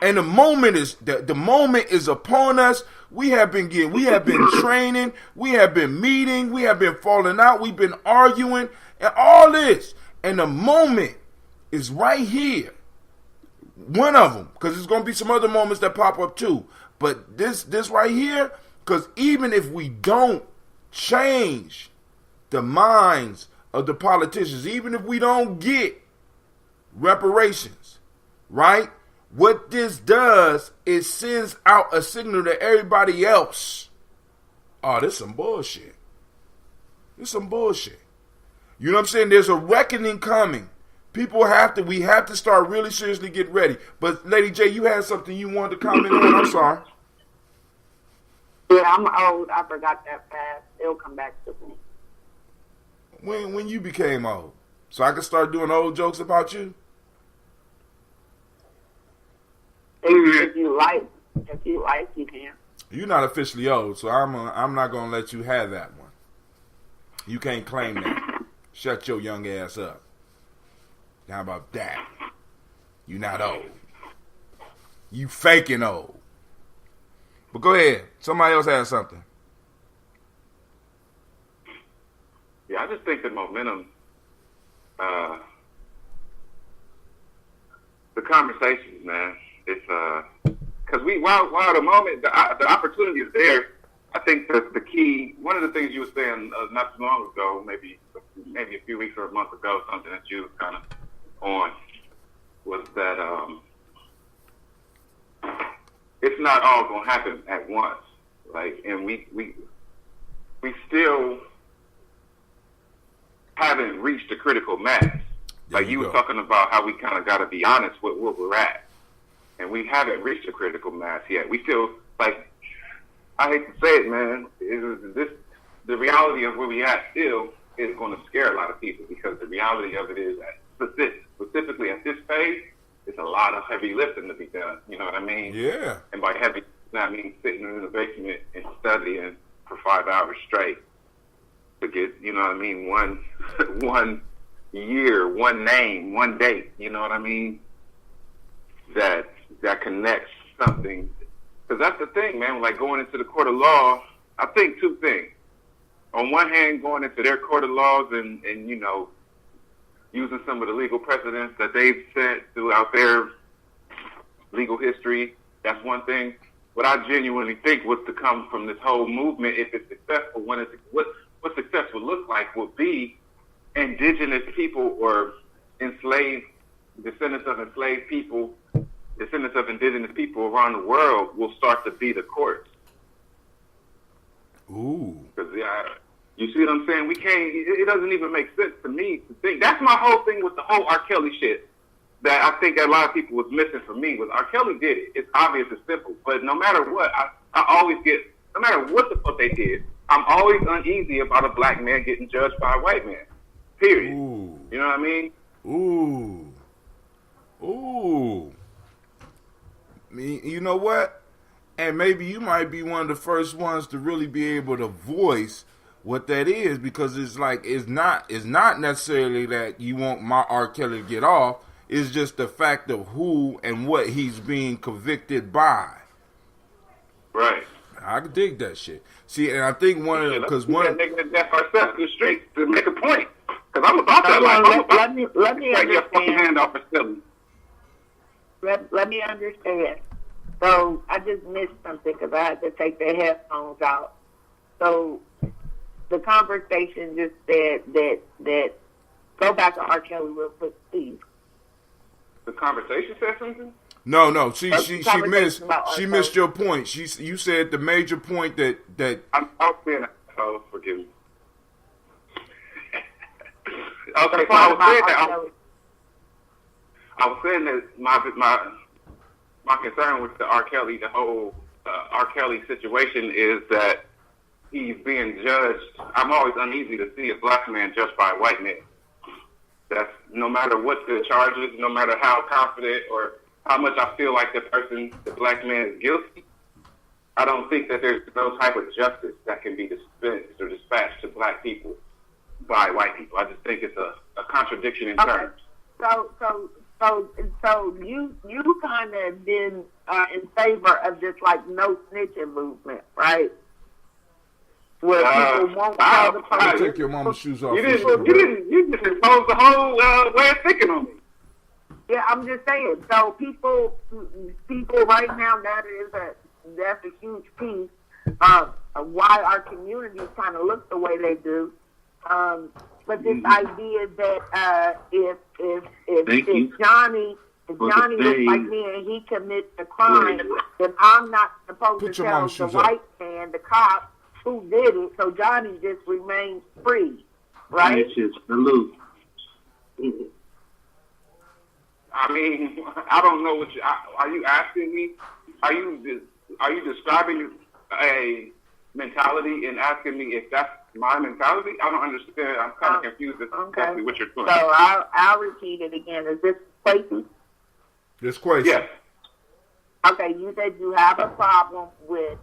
A: And the moment is upon us. We have been training, we have been meeting, we have been falling out, we've been arguing, and all this. And the moment is right here. One of them, because there's going to be some other moments that pop up too. But this right here, because even if we don't change the minds of the politicians, even if we don't get reparations, right? What this does is sends out a signal to everybody else. Oh, this some bullshit. This some bullshit. You know what I'm saying? There's a reckoning coming. We have to start really seriously getting ready. But Lady J, you had something you wanted to comment on. I'm sorry.
F: Yeah, I'm old. I forgot that fast. It'll come back to me.
A: When you became old, so I could start doing old jokes about you.
F: If you like, you can.
A: You're not officially old, so I'm not gonna let you have that one. You can't claim that. Shut your young ass up. How about that? You're not old. You faking old. But go ahead. Somebody else has something.
E: Yeah, I just think the momentum, the conversations, man. It's because while the moment the opportunity is there, I think that the key. One of the things you were saying not too long ago, maybe a few weeks or a month ago, something that you was kind of on, was that it's not all gonna happen at once. Like, and we still haven't reached a critical mass. Like you were talking about how we kind of got to be honest with where we're at. And we haven't reached a critical mass yet. We feel like, I hate to say it, man, the reality of where we at still is going to scare a lot of people, because the reality of it is that specifically at this phase, it's a lot of heavy lifting to be done. You know what I mean?
A: Yeah.
E: And by heavy, I mean sitting in the basement and studying for 5 hours straight to get, you know what I mean, one year, one name, one date, you know what I mean? That connects something. Because that's the thing, man. Like, going into the court of law, I think two things. On one hand, going into their court of laws and you know, using some of the legal precedents that they've set throughout their legal history, that's one thing. What I genuinely think was to come from this whole movement, if it's successful, what success would look like would be indigenous people or descendants of enslaved people, descendants of indigenous people around the world will start to be the courts.
A: Ooh.
E: Because you see what I'm saying? We can't. It doesn't even make sense to me to think. That's my whole thing with the whole R. Kelly shit. That I think a lot of people was missing from me was R. Kelly did it. It's obvious, it's simple. But no matter what, I always get. No matter what the fuck they did, I'm always uneasy about a black man getting judged by a white man. Period.
A: Ooh.
E: You know what I mean?
A: Ooh. You know what? And maybe you might be one of the first ones to really be able to voice what that is, because it's like it's not necessarily that you want my R. Kelly to get off. It's just the fact of who and what he's being convicted by.
E: Right.
A: I can dig that shit. See, and I think one of the, because one
E: that nigga to death ourselves in the streets to make a point. Because I'm about that.
F: Let me
E: take your fucking
F: understand.
E: hand off for stealing.
F: Let me understand. So I just missed something because I had to take the headphones out. So the conversation just said that go back to R. Kelly real quick, please.
E: The conversation said something?
A: No. She missed your point. You said the major point that
E: I was being an asshole. Forgive me. Okay, so I was saying that my concern with the R. Kelly, the whole R. Kelly situation is that he's being judged. I'm always uneasy to see a black man judged by a white man. That's no matter what the charge is, no matter how confident or how much I feel like the black man is guilty, I don't think that there's no type of justice that can be dispensed or dispatched to black people by white people. I just think it's a contradiction in terms. So you kind of been in favor of this like no snitching movement, right? Where people won't tell the police.
A: Take your mama's shoes off.
E: You just imposed the whole way of thinking on me.
F: Yeah, I'm just saying. So people right now, that's a huge piece of why our communities kind of look the way they do. But this idea that if Johnny looks like me and he commits a crime, then I'm not supposed to tell the white man, the cop, who did it, so Johnny just remains free, right?
D: Salute.
E: I mean, I don't know what are you asking me? Are you describing a mentality and asking me if that's My mentality? I don't understand. I'm kind of confused as to exactly what you're doing.
F: So I'll repeat it again. Is this Quasi?
A: It's Quasi.
E: Yes.
F: Okay, you said you have a problem with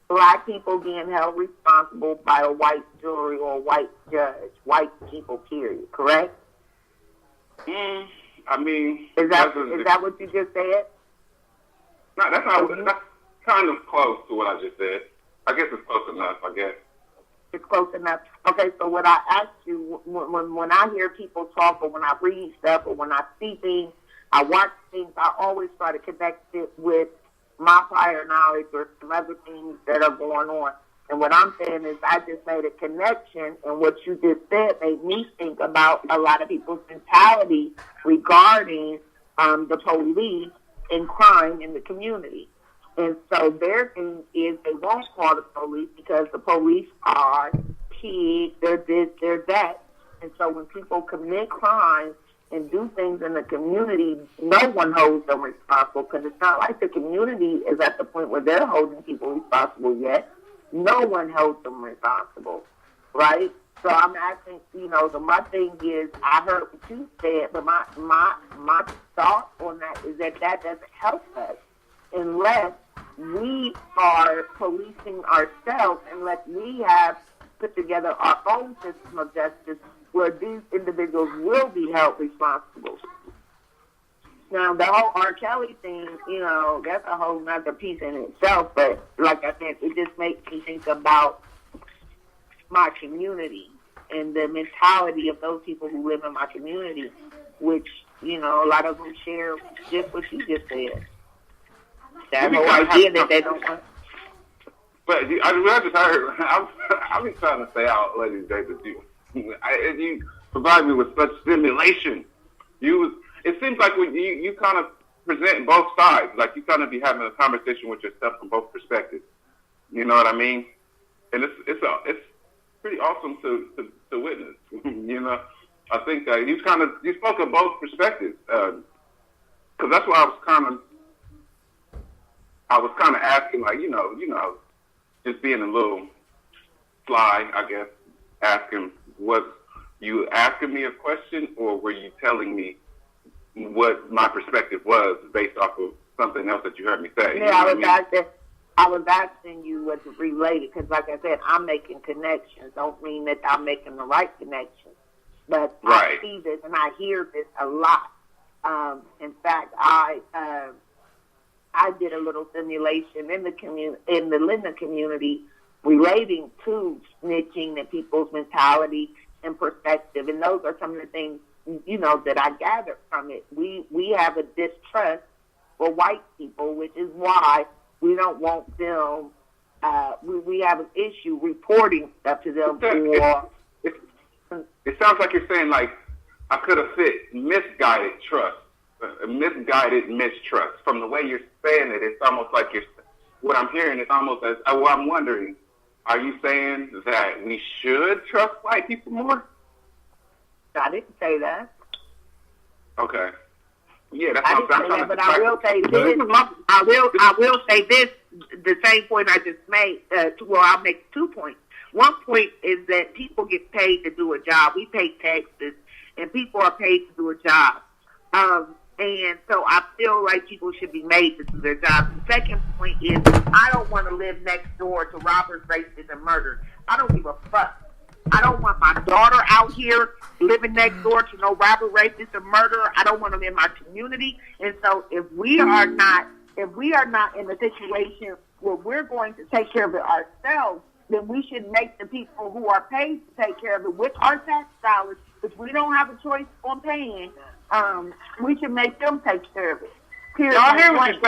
F: black people being held responsible by a white jury or a white judge, white people, period, correct?
E: I mean...
F: Is that what you just said?
E: No, that's kind of close to what I just said. I guess it's close enough, I guess.
F: It's close enough. Okay, so what I asked you, when I hear people talk or when I read stuff or when I see things, I watch things, I always try to connect it with my prior knowledge or some other things that are going on. And what I'm saying is I just made a connection, and what you just said made me think about a lot of people's mentality regarding the police and crime in the community. And so their thing is they won't call the police because the police are pigs, they're this, they're that. And so when people commit crimes and do things in the community, no one holds them responsible because it's not like the community is at the point where they're holding people responsible yet. No one holds them responsible, right? So I'm asking, my thing is, I heard what you said, but my thought on that is that doesn't help us unless we are policing ourselves, unless we have put together our own system of justice where these individuals will be held responsible. Now, the whole R. Kelly thing, that's a whole nother piece in itself, but like I said, it just makes me think about my community and the mentality of those people who live in my community, which, a lot of them share just what you just said. That whole idea that they don't want.
E: But I just heard, I've been trying to stay out ladies' days with you. You provide me with such stimulation. It seems like when you kind of present both sides, like you kind of be having a conversation with yourself from both perspectives. You know what I mean? And it's pretty awesome to witness. I think you spoke of both perspectives, because that's why I was kind of asking, like, just being a little sly, I guess, asking, was you asking me a question, or were you telling me what my perspective was based off of something else that you heard me say?
F: Yeah, I was asking you what's related, because like I said, I'm making connections. Don't mean that I'm making the right connections. But right. I see this and I hear this a lot. In fact, I did a little simulation in the Linda community relating to snitching and people's mentality and perspective. And those are some of the things, that I gathered from it. We have a distrust for white people, which is why we don't want them, we have an issue reporting stuff to them.
E: It sounds like you're saying, like, I could have fit misguided trust. Misguided mistrust. From the way you're saying it, it's almost like what I'm hearing is almost as, I'm wondering, are you saying that we should trust white people more?
F: I didn't say that.
E: Okay. Yeah, that's
F: what I'm saying. But I will say this. I will say this. The same point I just made. I'll make 2 points. One point is that people get paid to do a job. We pay taxes, and people are paid to do a job. And so I feel like people should be made to do their job. The second point is I don't want to live next door to robbers, rapists, and murderers. I don't give a fuck. I don't want my daughter out here living next door to no robber, rapist, or murderer. I don't want them in my community. And so if we are not in a situation where we're going to take care of it ourselves, then we should make the people who are paid to take care of it with our tax dollars, which we don't have a choice on paying, we should make them take care of it. Period.
E: I hear what you're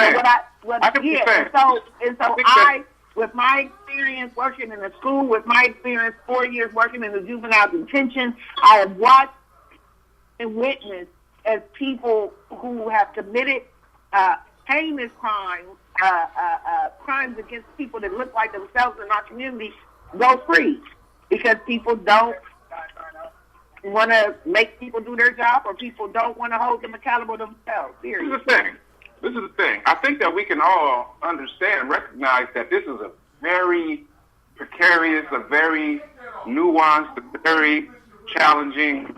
E: saying.
F: And so I, with my experience working in the school, with my experience 4 years working in the juvenile detention, I have watched and witnessed as people who have committed heinous crimes, crimes against people that look like themselves in our community go free because people don't want to make people do their job, or people don't want to hold them accountable themselves. Period.
E: This is the thing. I think that we can all understand and recognize that this is a very precarious, a very nuanced, very challenging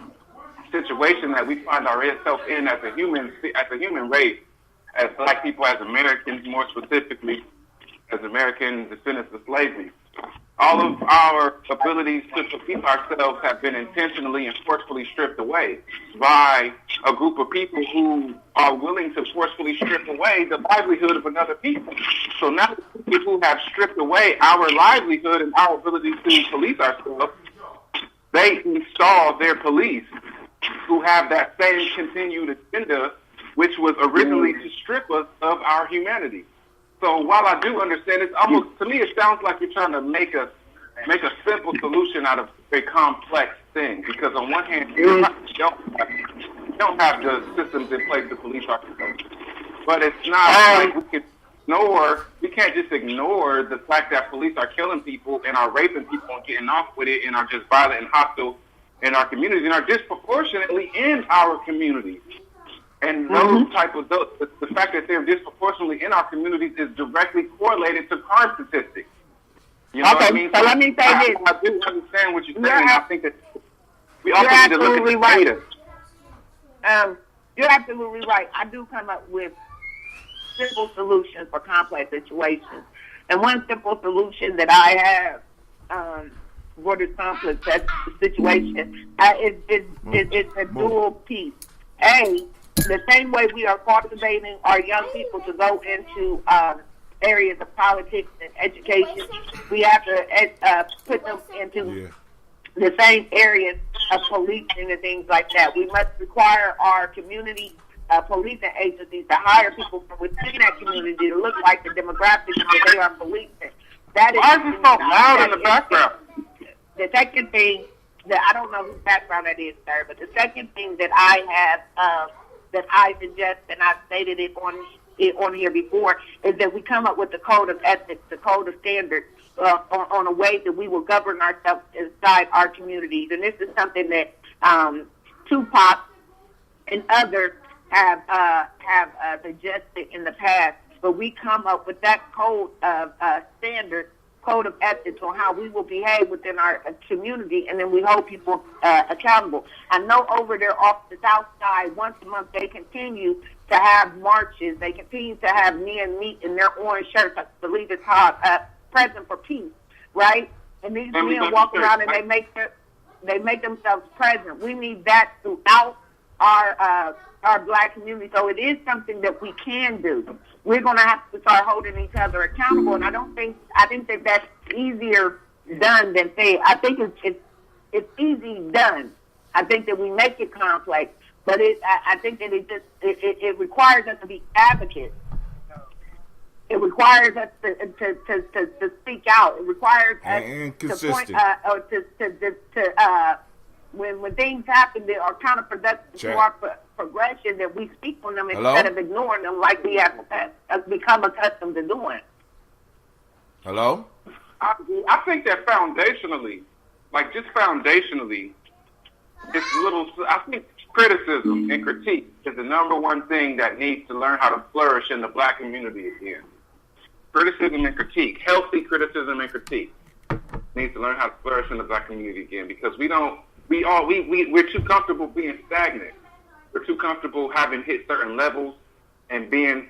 E: situation that we find ourselves in as a human race, as Black people, as Americans, more specifically, as American descendants of slavery. All of our abilities to police ourselves have been intentionally and forcefully stripped away by a group of people who are willing to forcefully strip away the livelihood of another people. So now the people who have stripped away our livelihood and our ability to police ourselves, they install their police who have that same continued agenda, which was originally to strip us of our humanity. So while I do understand, it's almost, to me, it sounds like you're trying to make a simple solution out of a complex thing. Because on one hand, you don't have the systems in place to police ourselves. But it's not like we can't just ignore the fact that police are killing people and are raping people and getting off with it and are just violent and hostile in our communities and are disproportionately in our communities. And those the fact that they're disproportionately in our communities is directly correlated to crime statistics. You know what I mean?
F: So let me say this.
E: I do understand what you're saying. I think that we also need to look at the data.
F: You're absolutely right. I do come up with simple solutions for complex situations. And one simple solution that I have for this complex situation is a dual piece. The same way we are cultivating our young people to go into areas of politics and education, we have to put them into the same areas of policing and things like that. We must require our community policing agencies to hire people from within that community to look like the demographics that they are policing. That is
E: why is it so loud in the background?
F: The second thing that I don't know whose background that is, sir, but the second thing that I have that I suggest, and I've stated it on here before, is that we come up with the code of ethics, the code of standards, on a way that we will govern ourselves inside our communities. And this is something that Tupac and others have suggested in the past. But we come up with that code of standards, code of ethics on how we will behave within our community, and then we hold people accountable. I know over there off the south side, once a month, they continue to have marches. They continue to have men meet in their orange shirts. I believe it's called Present for Peace, right? And these men walk around and they make themselves present. We need that throughout our Black community. So it is something that we can do. We're going to have to start holding each other accountable, and I think that that's easier done than said. I think it's easy done. I think that we make it complex, but I think that it requires us to be advocates. It requires us to speak out. It requires us to point or when things happen that are counterproductive to our progression, that we speak on them instead of ignoring them like we have become accustomed to doing.
A: Hello?
E: I think that foundationally, I think criticism and critique is the number one thing that needs to learn how to flourish in the Black community again. Criticism and critique, healthy criticism and critique, needs to learn how to flourish in the Black community again, because we're too comfortable being stagnant. We're too comfortable having hit certain levels and being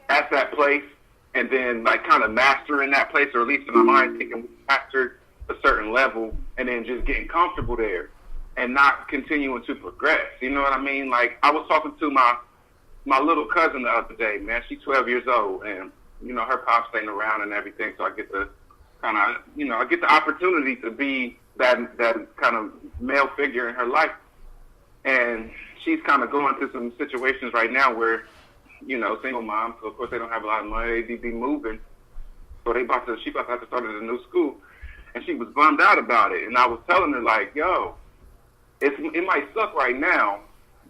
E: at that place, and then like kind of mastering that place, or at least in my mind thinking we mastered a certain level, and then just getting comfortable there and not continuing to progress. You know what I mean? Like, I was talking to my little cousin the other day, man. She's 12 years old, and you know, her pops ain't around and everything, so I get the I get the opportunity to be that kind of male figure in her life. And she's kind of going through some situations right now where, you know, single mom, so of course they don't have a lot of money, they be moving. So she about to have to start at a new school. And she was bummed out about it. And I was telling her, like, yo, it might suck right now,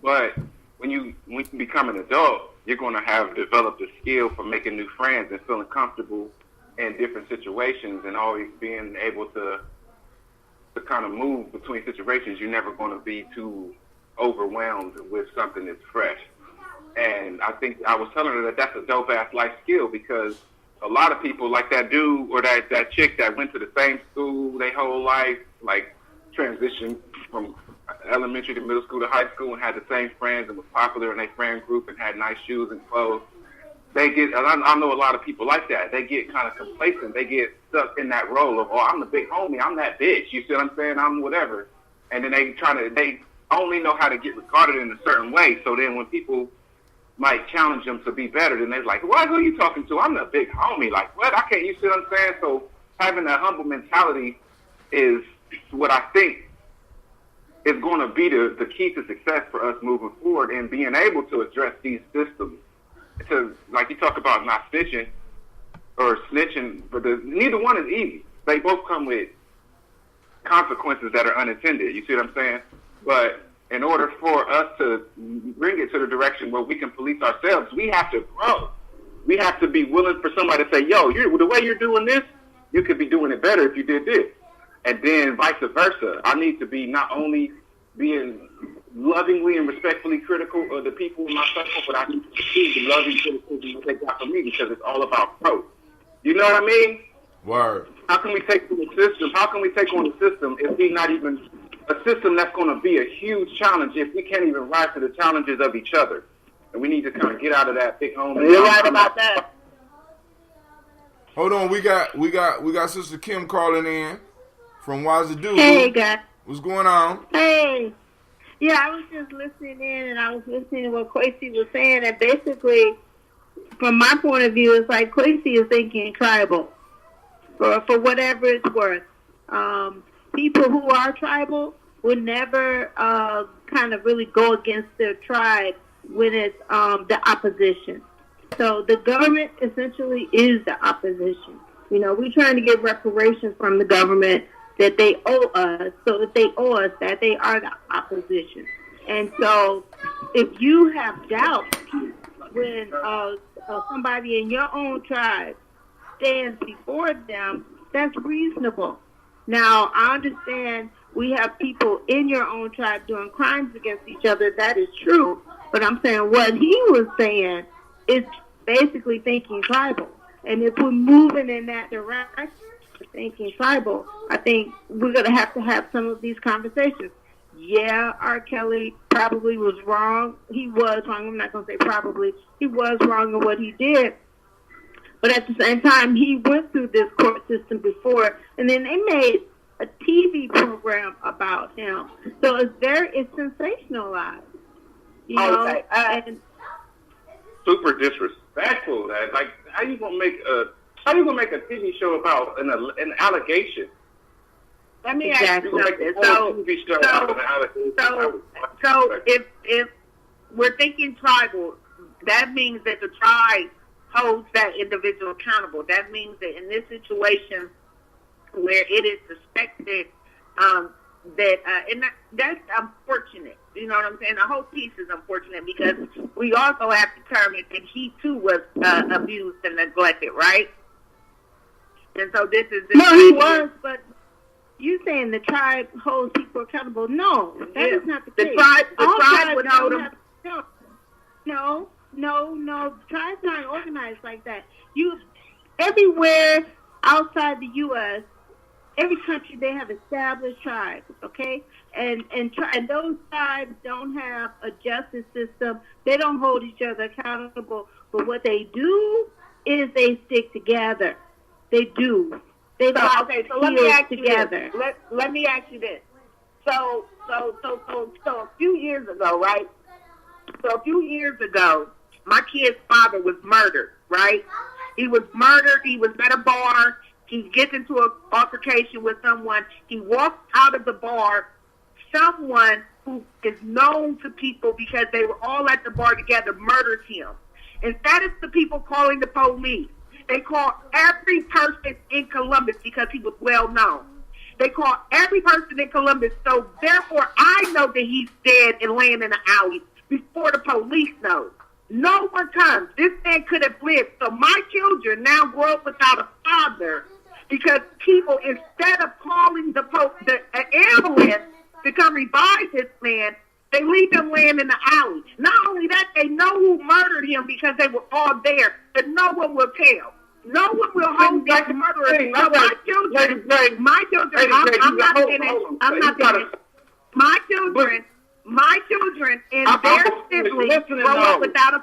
E: but when you become an adult, you're going to have developed a skill for making new friends and feeling comfortable in different situations, and always being able to kind of move between situations. You're never going to be too overwhelmed with something that's fresh. And I think I was telling her that that's a dope-ass life skill, because a lot of people, like that dude or that chick that went to the same school their whole life, like transitioned from elementary to middle school to high school and had the same friends and was popular in their friend group and had nice shoes and clothes. They get, and I know a lot of people like that. They get kind of complacent. They get stuck in that role of, oh, I'm the big homie. I'm that bitch. You see what I'm saying? I'm whatever. And then they only know how to get regarded in a certain way. So then when people might challenge them to be better, then they're like, what? Who are you talking to? I'm the big homie. Like, what? I can't, you see what I'm saying? So having that humble mentality is what I think is going to be the key to success for us moving forward and being able to address these systems. To, like you talk about not snitching or snitching, but neither one is easy. They both come with consequences that are unintended. You see what I'm saying? But in order for us to bring it to the direction where we can police ourselves, we have to grow. We have to be willing for somebody to say, yo, the way you're doing this, you could be doing it better if you did this. And then vice versa. I need to be not only being lovingly and respectfully critical of the people in my circle, but I need to see the loving criticism that they got from me because it's all about growth. You know what I mean?
A: Word.
E: How can we take on the system? How can we take on the system if we not even a system that's going to be a huge challenge if we can't even rise to the challenges of each other? And we need to kind of get out of that big home.
F: You're right about that.
A: Hold on, we got Sister Kim calling in from Wazoo.
B: Hey, guys.
A: What's going on?
B: Hey. Yeah, I was just listening in, and I was listening to what Kwesi was saying, and basically, from my point of view, it's like Kwesi is thinking tribal, for whatever it's worth. People who are tribal would never kind of really go against their tribe when it's the opposition. So the government essentially is the opposition. You know, we're trying to get reparations from the government that they owe us, so that they owe us that they are the opposition. And so if you have doubt when somebody in your own tribe stands before them, that's reasonable. Now, I understand we have people in your own tribe doing crimes against each other. That is true. But I'm saying what he was saying is basically thinking tribal. And if we're moving in that direction, thinking tribal, I think we're going to have some of these conversations. Yeah, R. Kelly probably was wrong. He was wrong. I'm not going to say probably. He was wrong in what he did. But at the same time, he went through this court system before, and then they made a TV program about him. So it's sensationalized. You know? Okay. And
E: super disrespectful. That like, how you gonna make a TV show about an allegation?
F: Let me ask you something. So if we're thinking tribal, that means that the tribe holds that individual accountable. That means that in this situation where it is suspected that's unfortunate. You know what I'm saying? The whole piece is unfortunate because we also have determined that he too was abused and neglected, right? And so this is
B: he was, but you saying the tribe holds people accountable? No, that is not the case.
F: The tribe would hold them.
B: No. The tribe's not organized like that. Everywhere outside the U.S., every country, they have established tribes, okay? And those tribes don't have a justice system. They don't hold each other accountable. But what they do is they stick together. They do. So
F: let me ask
B: together.
F: You this. Let me ask you this. So a few years ago, right? So a few years ago, my kid's father was murdered, right? He was murdered. He was at a bar. He gets into an altercation with someone. He walks out of the bar. Someone who is known to people because they were all at the bar together murders him. Instead of the people calling the police, they call every person in Columbus because he was well known. They call every person in Columbus, so therefore I know that he's dead and laying in the alley before the police know. No one comes. This man could have lived. So my children now grow up without a father because people, instead of calling the ambulance to come revive this man, they leave him laying in the alley. Not only that, they know who murdered him because they were all there, but no one will tell. No one will hold these murderers. So my children, I'm not finished. My children and their siblings grow up without a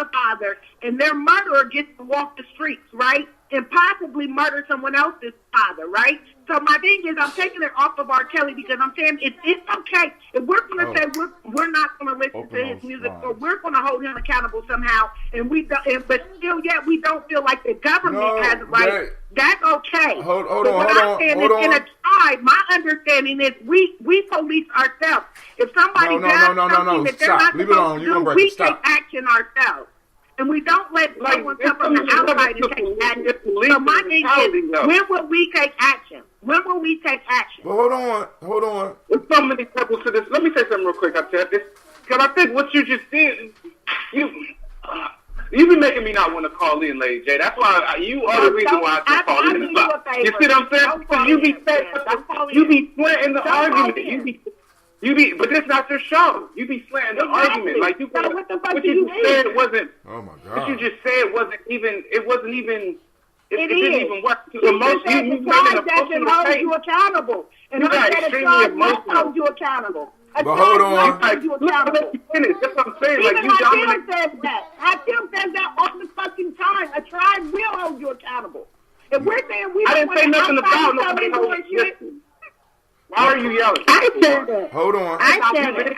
F: father, and their murderer gets to walk the streets, right? And possibly murder someone else's father, right? So my thing is, I'm taking it off of R. Kelly because I'm saying it's okay if we're going to say we're not going to listen to his music, or we're going to hold him accountable somehow, and we don't, but still yet we don't feel like the government has a right. That's okay.
A: Hold on.
F: In a tribe, my understanding is we police ourselves. If somebody does something that they're not supposed to do, we take action ourselves. And we don't let someone come from the outside and take action. So my thing is, when will we take action? When will we take action?
A: But hold on.
E: There's so many levels to this. Let me say something real quick. Because I think what you just did, you've been making me not want to call in, Lady J. That's why you are the reason why I call in. You see what I'm saying? Because you be slanting the argument. But this not your show. You be slanting the argument. Like what you just said wasn't.
A: Oh my God.
E: What you just said wasn't even. It wasn't even. It didn't even work.
F: You tribe that can hold you accountable, and I said a tribe must hold you accountable.
A: But hold on.
E: That's what I'm saying. Like you dominate.
F: Hakim says that all the fucking time. A tribe will hold you accountable. If we're saying we
E: I didn't say nothing about nobody holding shit. Why are you yelling?
F: I said it.
A: Hold on.
F: I said it.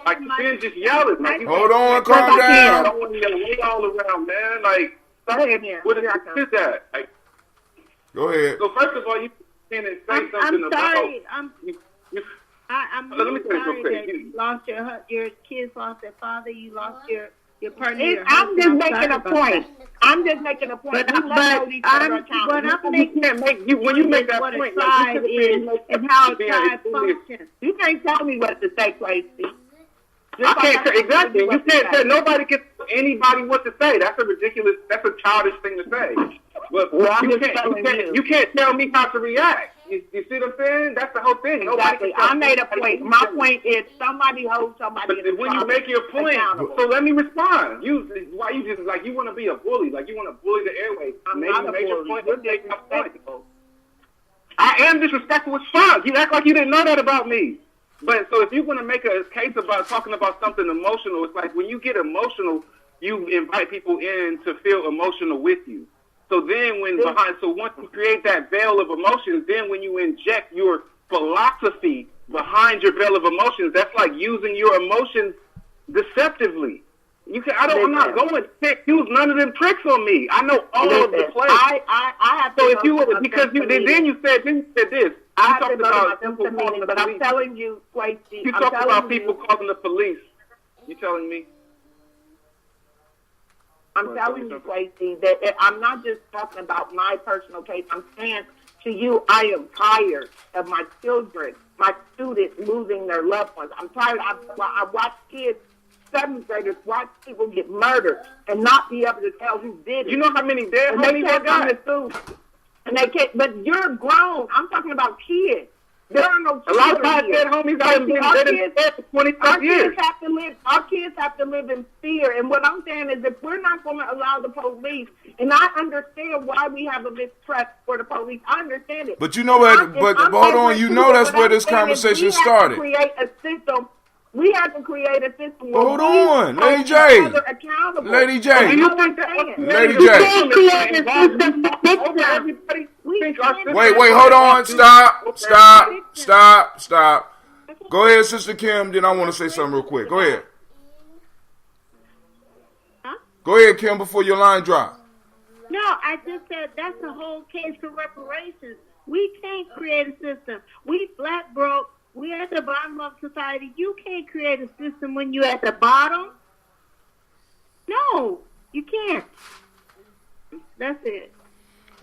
E: Like you been just yelling. Like,
A: hold on, calm down.
E: I don't want to yell way all around, man. Like, what is that? Like,
A: go ahead.
E: So first of all, you can't say something
F: I'm sorry.
E: I'm let me say this real quick.
B: You lost your kids lost their father. You lost your partner.
F: I'm just making a point. I'm just making a point.
B: But I'm making
F: when you make that
B: what
F: point,
B: a tribe is and how a tribe functions.
F: You can't tell me what to say, Tracy.
E: I can't say exactly. You can't say nobody can tell anybody what to say. That's a childish thing to say. But you can't tell me how to react. You see what I'm saying? That's the whole thing.
F: Exactly. I made a point. My point is somebody holds somebody.
E: But when you make your point, so let me respond. Why you just like you want to be a bully? Like you want to bully the airways?
F: I'm not a bully. You're disrespectful.
E: I am disrespectful as fuck. You act like you didn't know that about me. But so if you're going to make a case about talking about something emotional, it's like when you get emotional, you invite people in to feel emotional with you. So then once you create that veil of emotions, then when you inject your philosophy behind your veil of emotions, that's like using your emotions deceptively. I'm not going to use none of them tricks on me. I know all of the plays.
F: I have to.
E: So if you would, because then you said this.
F: I have to go to my meeting, but I'm telling you, Quacey.
E: You talk about people calling the police. You telling me?
F: I'm telling you, Quacey, that I'm not just talking about my personal case. I'm saying to you, I am tired of my children, my students losing their loved ones. I'm tired. I watch kids, 7th graders, watch people get murdered and not be able to tell who did it.
E: You know how many dead homies I got?
F: And they can't. But you're grown. I'm talking about kids. There are no children.
E: A lot of my dead homies have been dead for 25 years.
F: Our kids have to live in fear. And what I'm saying is, if we're not going to allow the police, and I understand why we have a mistrust for the police. I understand it.
A: But you know what? But hold on. You know that's where this conversation started.
F: We have to create a system. We have to create a system.
A: Hold on, Lady J. Lady J. Lady J. Wait, hold on. Stop. Go ahead, Sister Kim. Then I want to say something real quick. Go ahead. Go ahead, Kim, before your line drop.
B: No, I just said that's the whole case for reparations. We can't create a system. We flat broke. We're at the bottom of society. You can't create a system when you're at the bottom. No, you can't. That's it.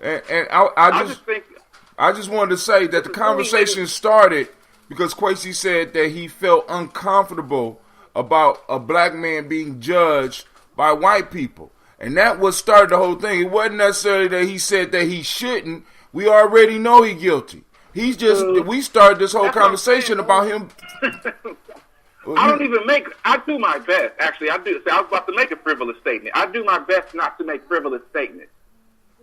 A: And I just wanted to say that the conversation started because Quacey said that he felt uncomfortable about a black man being judged by white people. And that was started the whole thing. It wasn't necessarily that he said that he shouldn't. We already know he's guilty. We started this whole conversation about him.
E: I do my best, actually. I was about to make a frivolous statement. I do my best not to make frivolous statements.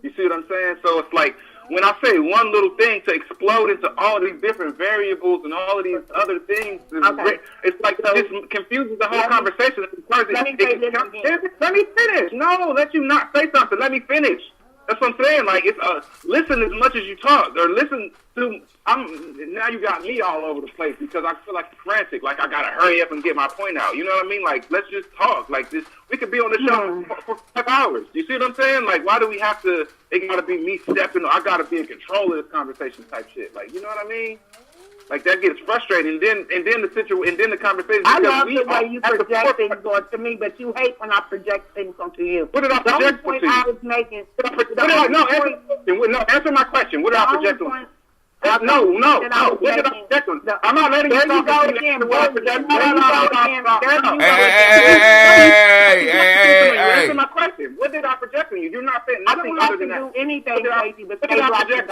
E: You see what I'm saying? So it's like, when I say one little thing to explode into all these different variables and all of these other things, it's like it just confuses the whole conversation.
F: Let me
E: finish. No, let you not say something. Let me finish. That's what I'm saying. Like, it's listen as much as you talk, or listen to. Now you got me all over the place because I feel like frantic. Like I gotta hurry up and get my point out. You know what I mean? Like, let's just talk. Like this, we could be on the show for 5 hours. You see what I'm saying? Like, why do we have to? It gotta be me stepping. I gotta be in control of this conversation type shit. Like, you know what I mean? Like that gets frustrating. And then the conversation.
F: I love the way you project things onto me, but you hate when I project things onto you.
E: What did I project
F: the only point I was making.
E: Answer my question. What did I project on? No. What did I project on? I'm not letting you talk.
F: There you go again.
E: Hey. Answer my question. What did I project on you? You're not saying nothing other than that.
F: I don't have to do anything crazy but say black and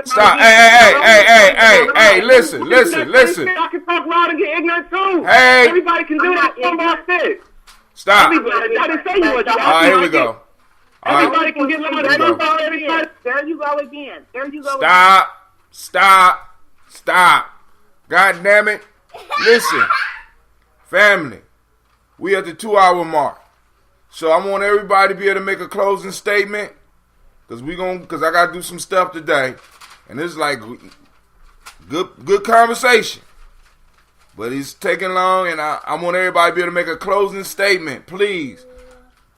A: Stop. Hey, listen.
E: I can talk loud and get ignorant too.
A: Hey.
E: Everybody can do that. Somebody said.
A: Stop.
E: I didn't say you were.
A: All right, here we go.
E: Everybody can get loud.
F: There you go again.
A: Stop. God damn it. Listen, family, we at the 2-hour mark. So I want everybody to be able to make a closing statement because I got to do some stuff today. And it's like good conversation. But it's taking long, and I want everybody to be able to make a closing statement, please.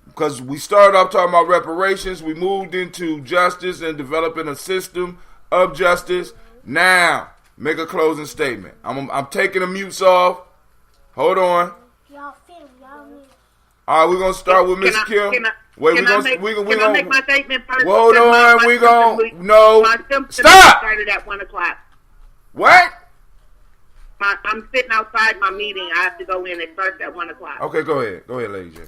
A: Because we started off talking about reparations. We moved into justice and developing a system of justice. Now, make a closing statement. I'm taking the mutes off. Hold on. All right, we're gonna start with Miss Kim.
F: Can I make my statement first?
A: Hold on, we gonna stop.
F: Started at 1:00.
A: What?
F: I'm sitting outside my meeting. I have to go in. It starts at 1:00.
A: Okay, go ahead, Lady J.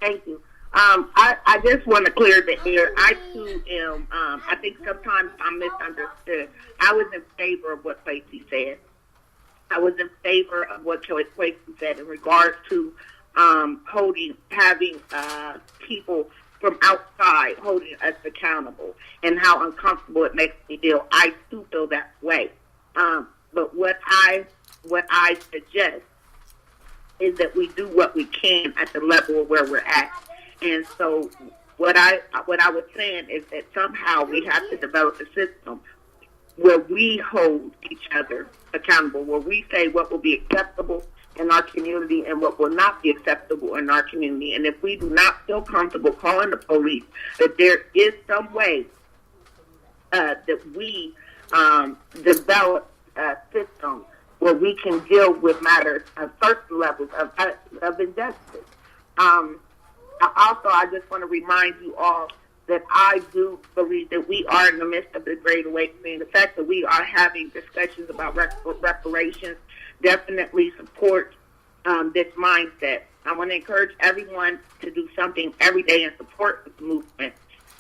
F: Thank you. I just want to clear the air. I too am. I think sometimes I'm misunderstood. I was in favor of what Quincy said. I was in favor of what Quincy said in regards to having people from outside holding us accountable and how uncomfortable it makes me feel. I too feel that way. But what I suggest is that we do what we can at the level of where we're at. And so what I was saying is that somehow we have to develop a system where we hold each other accountable, where we say what will be acceptable in our community and what will not be acceptable in our community. And if we do not feel comfortable calling the police, that there is some way that we develop a system where we can deal with matters of certain levels of injustice. I just want to remind you all that I do believe that we are in the midst of the Great Awakening. The fact that we are having discussions about reparations definitely supports this mindset. I want to encourage everyone to do something every day in support of the movement.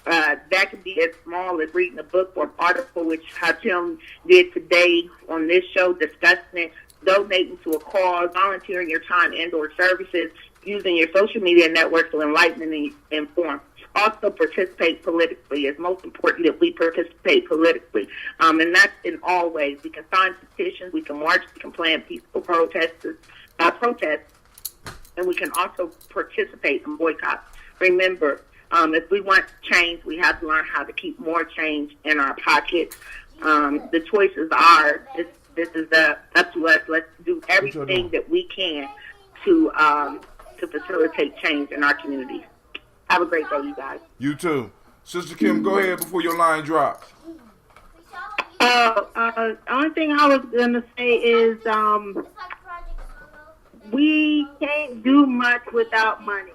F: That could be as small as reading a book or an article, which Tim did today on this show, discussing it, donating to a cause, volunteering your time and/or services, using your social media networks to enlighten and inform. Also participate politically. It's most important that we participate politically. And that's in all ways. We can sign petitions, we can march, we can plan peaceful protests, and we can also participate in boycotts. Remember, if we want change, we have to learn how to keep more change in our pockets. The choices are, this is up to us. Let's do everything that we can to facilitate change in our communities. Have a great day, you guys.
A: You too. Sister Kim, go ahead before your line drops.
B: Only thing I was going to say is we can't do much without money.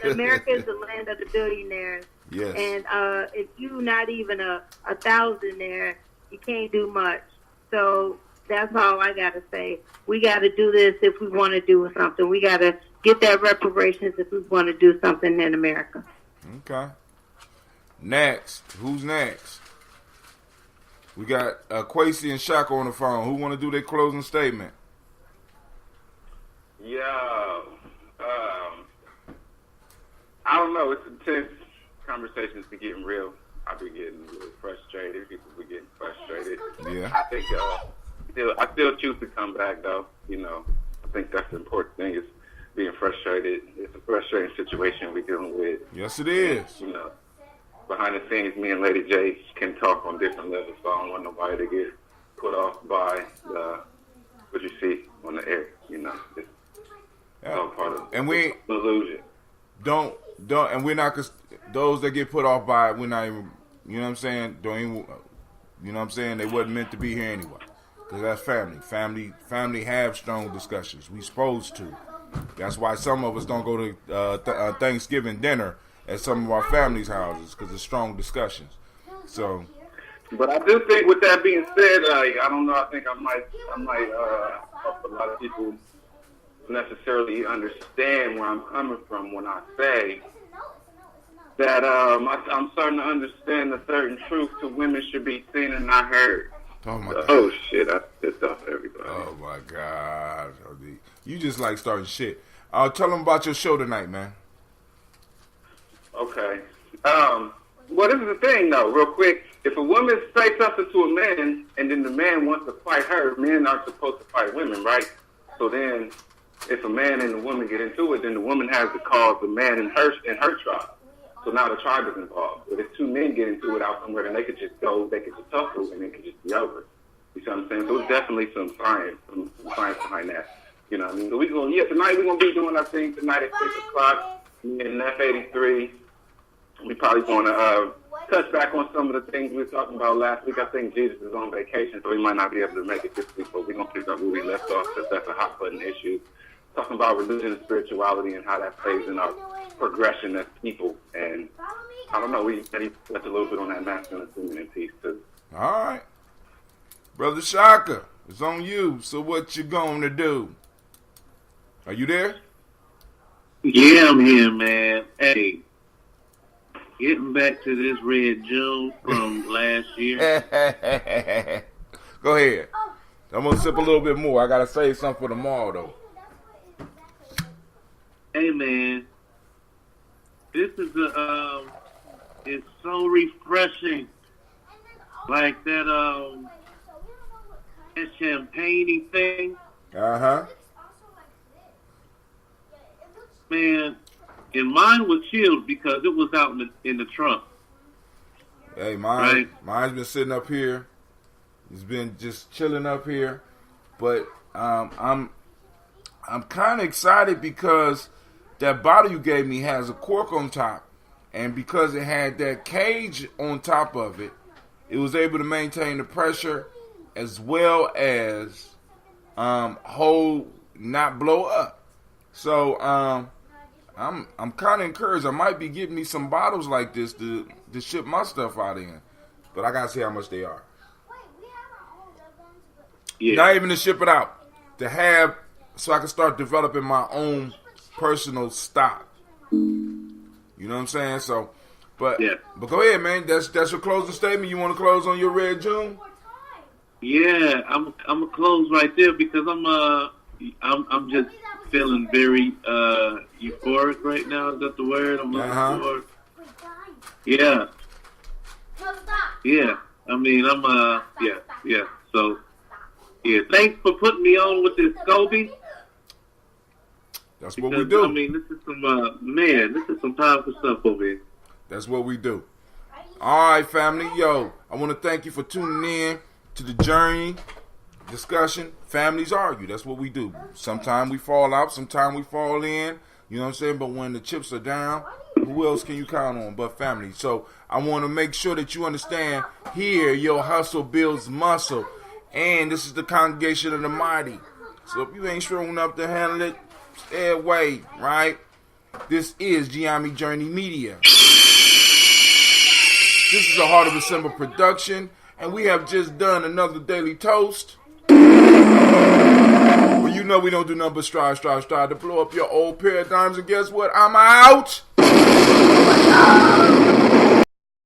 B: America is the land of the billionaires.
A: Yes.
B: And if you're not even a thousandaire, you can't do much. So that's all I got to say. We got to do this if we want to do something. We got to get that reparations if we want to do something in America.
A: Okay. Next. Who's next? We got Quasi and Shaka on the phone. Who want to do their closing statement?
E: Yeah. I don't know. It's an intense conversations be getting real. I be getting a little frustrated. People be getting frustrated.
A: Yeah.
E: I think I still choose to come back though. You know, I think that's the important thing is being frustrated. It's a frustrating situation we're dealing with.
A: Yes, it is.
E: You know, behind the scenes, me and Lady J can talk on different levels, so I don't want nobody to get put off by what you see on the air. You know, it's all part of
A: and we
E: the illusion.
A: Don't, and we're not, those that get put off by it, we're not even, you know what I'm saying, don't even, you know what I'm saying, they wasn't meant to be here anyway. Because that's family. Family have strong discussions. We supposed to. That's why some of us don't go to Thanksgiving dinner at some of our families' houses, because it's strong discussions. So.
E: But I do think with that being said, I don't know, I think I might help a lot of people necessarily understand where I'm coming from when I say that I'm starting to understand the certain truth to women should be seen and not heard.
A: Oh my God.
E: Oh shit, I pissed off everybody.
A: Oh my God. You just like starting shit. Tell them about your show tonight, man.
E: Okay. Well, this is the thing though, real quick. If a woman say something to a man and then the man wants to fight her, men aren't supposed to fight women, right? So then if a man and a woman get into it, then the woman has to call the man in her tribe. So now the tribe is involved. But if two men get into it out somewhere, then they could just go, they could just tussle, and it could just be over. You see what I'm saying? So it's definitely some science behind that. You know what I mean? So tonight we're going to be doing our thing tonight at 6 o'clock in F83. We probably going to touch back on some of the things we were talking about last week. I think Jesus is on vacation, so he might not be able to make it this week, but we're going to pick up where we left off because that's a hot button issue. Talking about religion and spirituality and how that plays in our progression as people. And I don't know, we touch a little bit on that masculine and feminine piece too.
A: All right. Brother Shaka, it's on you. So what you going to do? Are you there?
D: Yeah, I'm here, man. Hey, getting back to this Red June from last year.
A: Go ahead. I'm going to sip a little bit more. I got to save something for tomorrow, though.
D: Hey, man. This is it's so refreshing. Like that champagne thing.
A: Uh-huh.
D: Man, and mine was chilled because it was out in the trunk.
A: Hey, mine's been sitting up here. It's been just chilling up here. But I'm kind of excited because that bottle you gave me has a cork on top. And because it had that cage on top of it, it was able to maintain the pressure as well as not blow up. So I'm kind of encouraged. I might be getting me some bottles like this to ship my stuff out in. But I got to see how much they are.
D: Yeah.
A: Not even to ship it out. To have, so I can start developing my own personal stock. You know what I'm saying? So, but go ahead, man. That's your closing statement. You want to close on your Red June?
D: Yeah, I'm gonna close right there because I'm just feeling very euphoric right now. Is that the word I'm looking for? Yeah. Yeah. I mean, yeah. So, yeah. Thanks for putting me on with this Scobie.
A: That's what we do.
D: I mean, this is some powerful stuff over here.
A: That's what we do. All right, family. Yo, I want to thank you for tuning in to the Journey discussion. Families argue. That's what we do. Sometimes we fall out. Sometimes we fall in. You know what I'm saying? But when the chips are down, who else can you count on but family? So I want to make sure that you understand here, your hustle builds muscle. And this is the congregation of the mighty. So if you ain't strong enough to handle it, stay away, right? This is Gye-Nyame Journey Media. This is a Heart of December production, and we have just done another daily toast. Well, you know we don't do nothing but strive to blow up your old paradigms, and guess what? I'm out.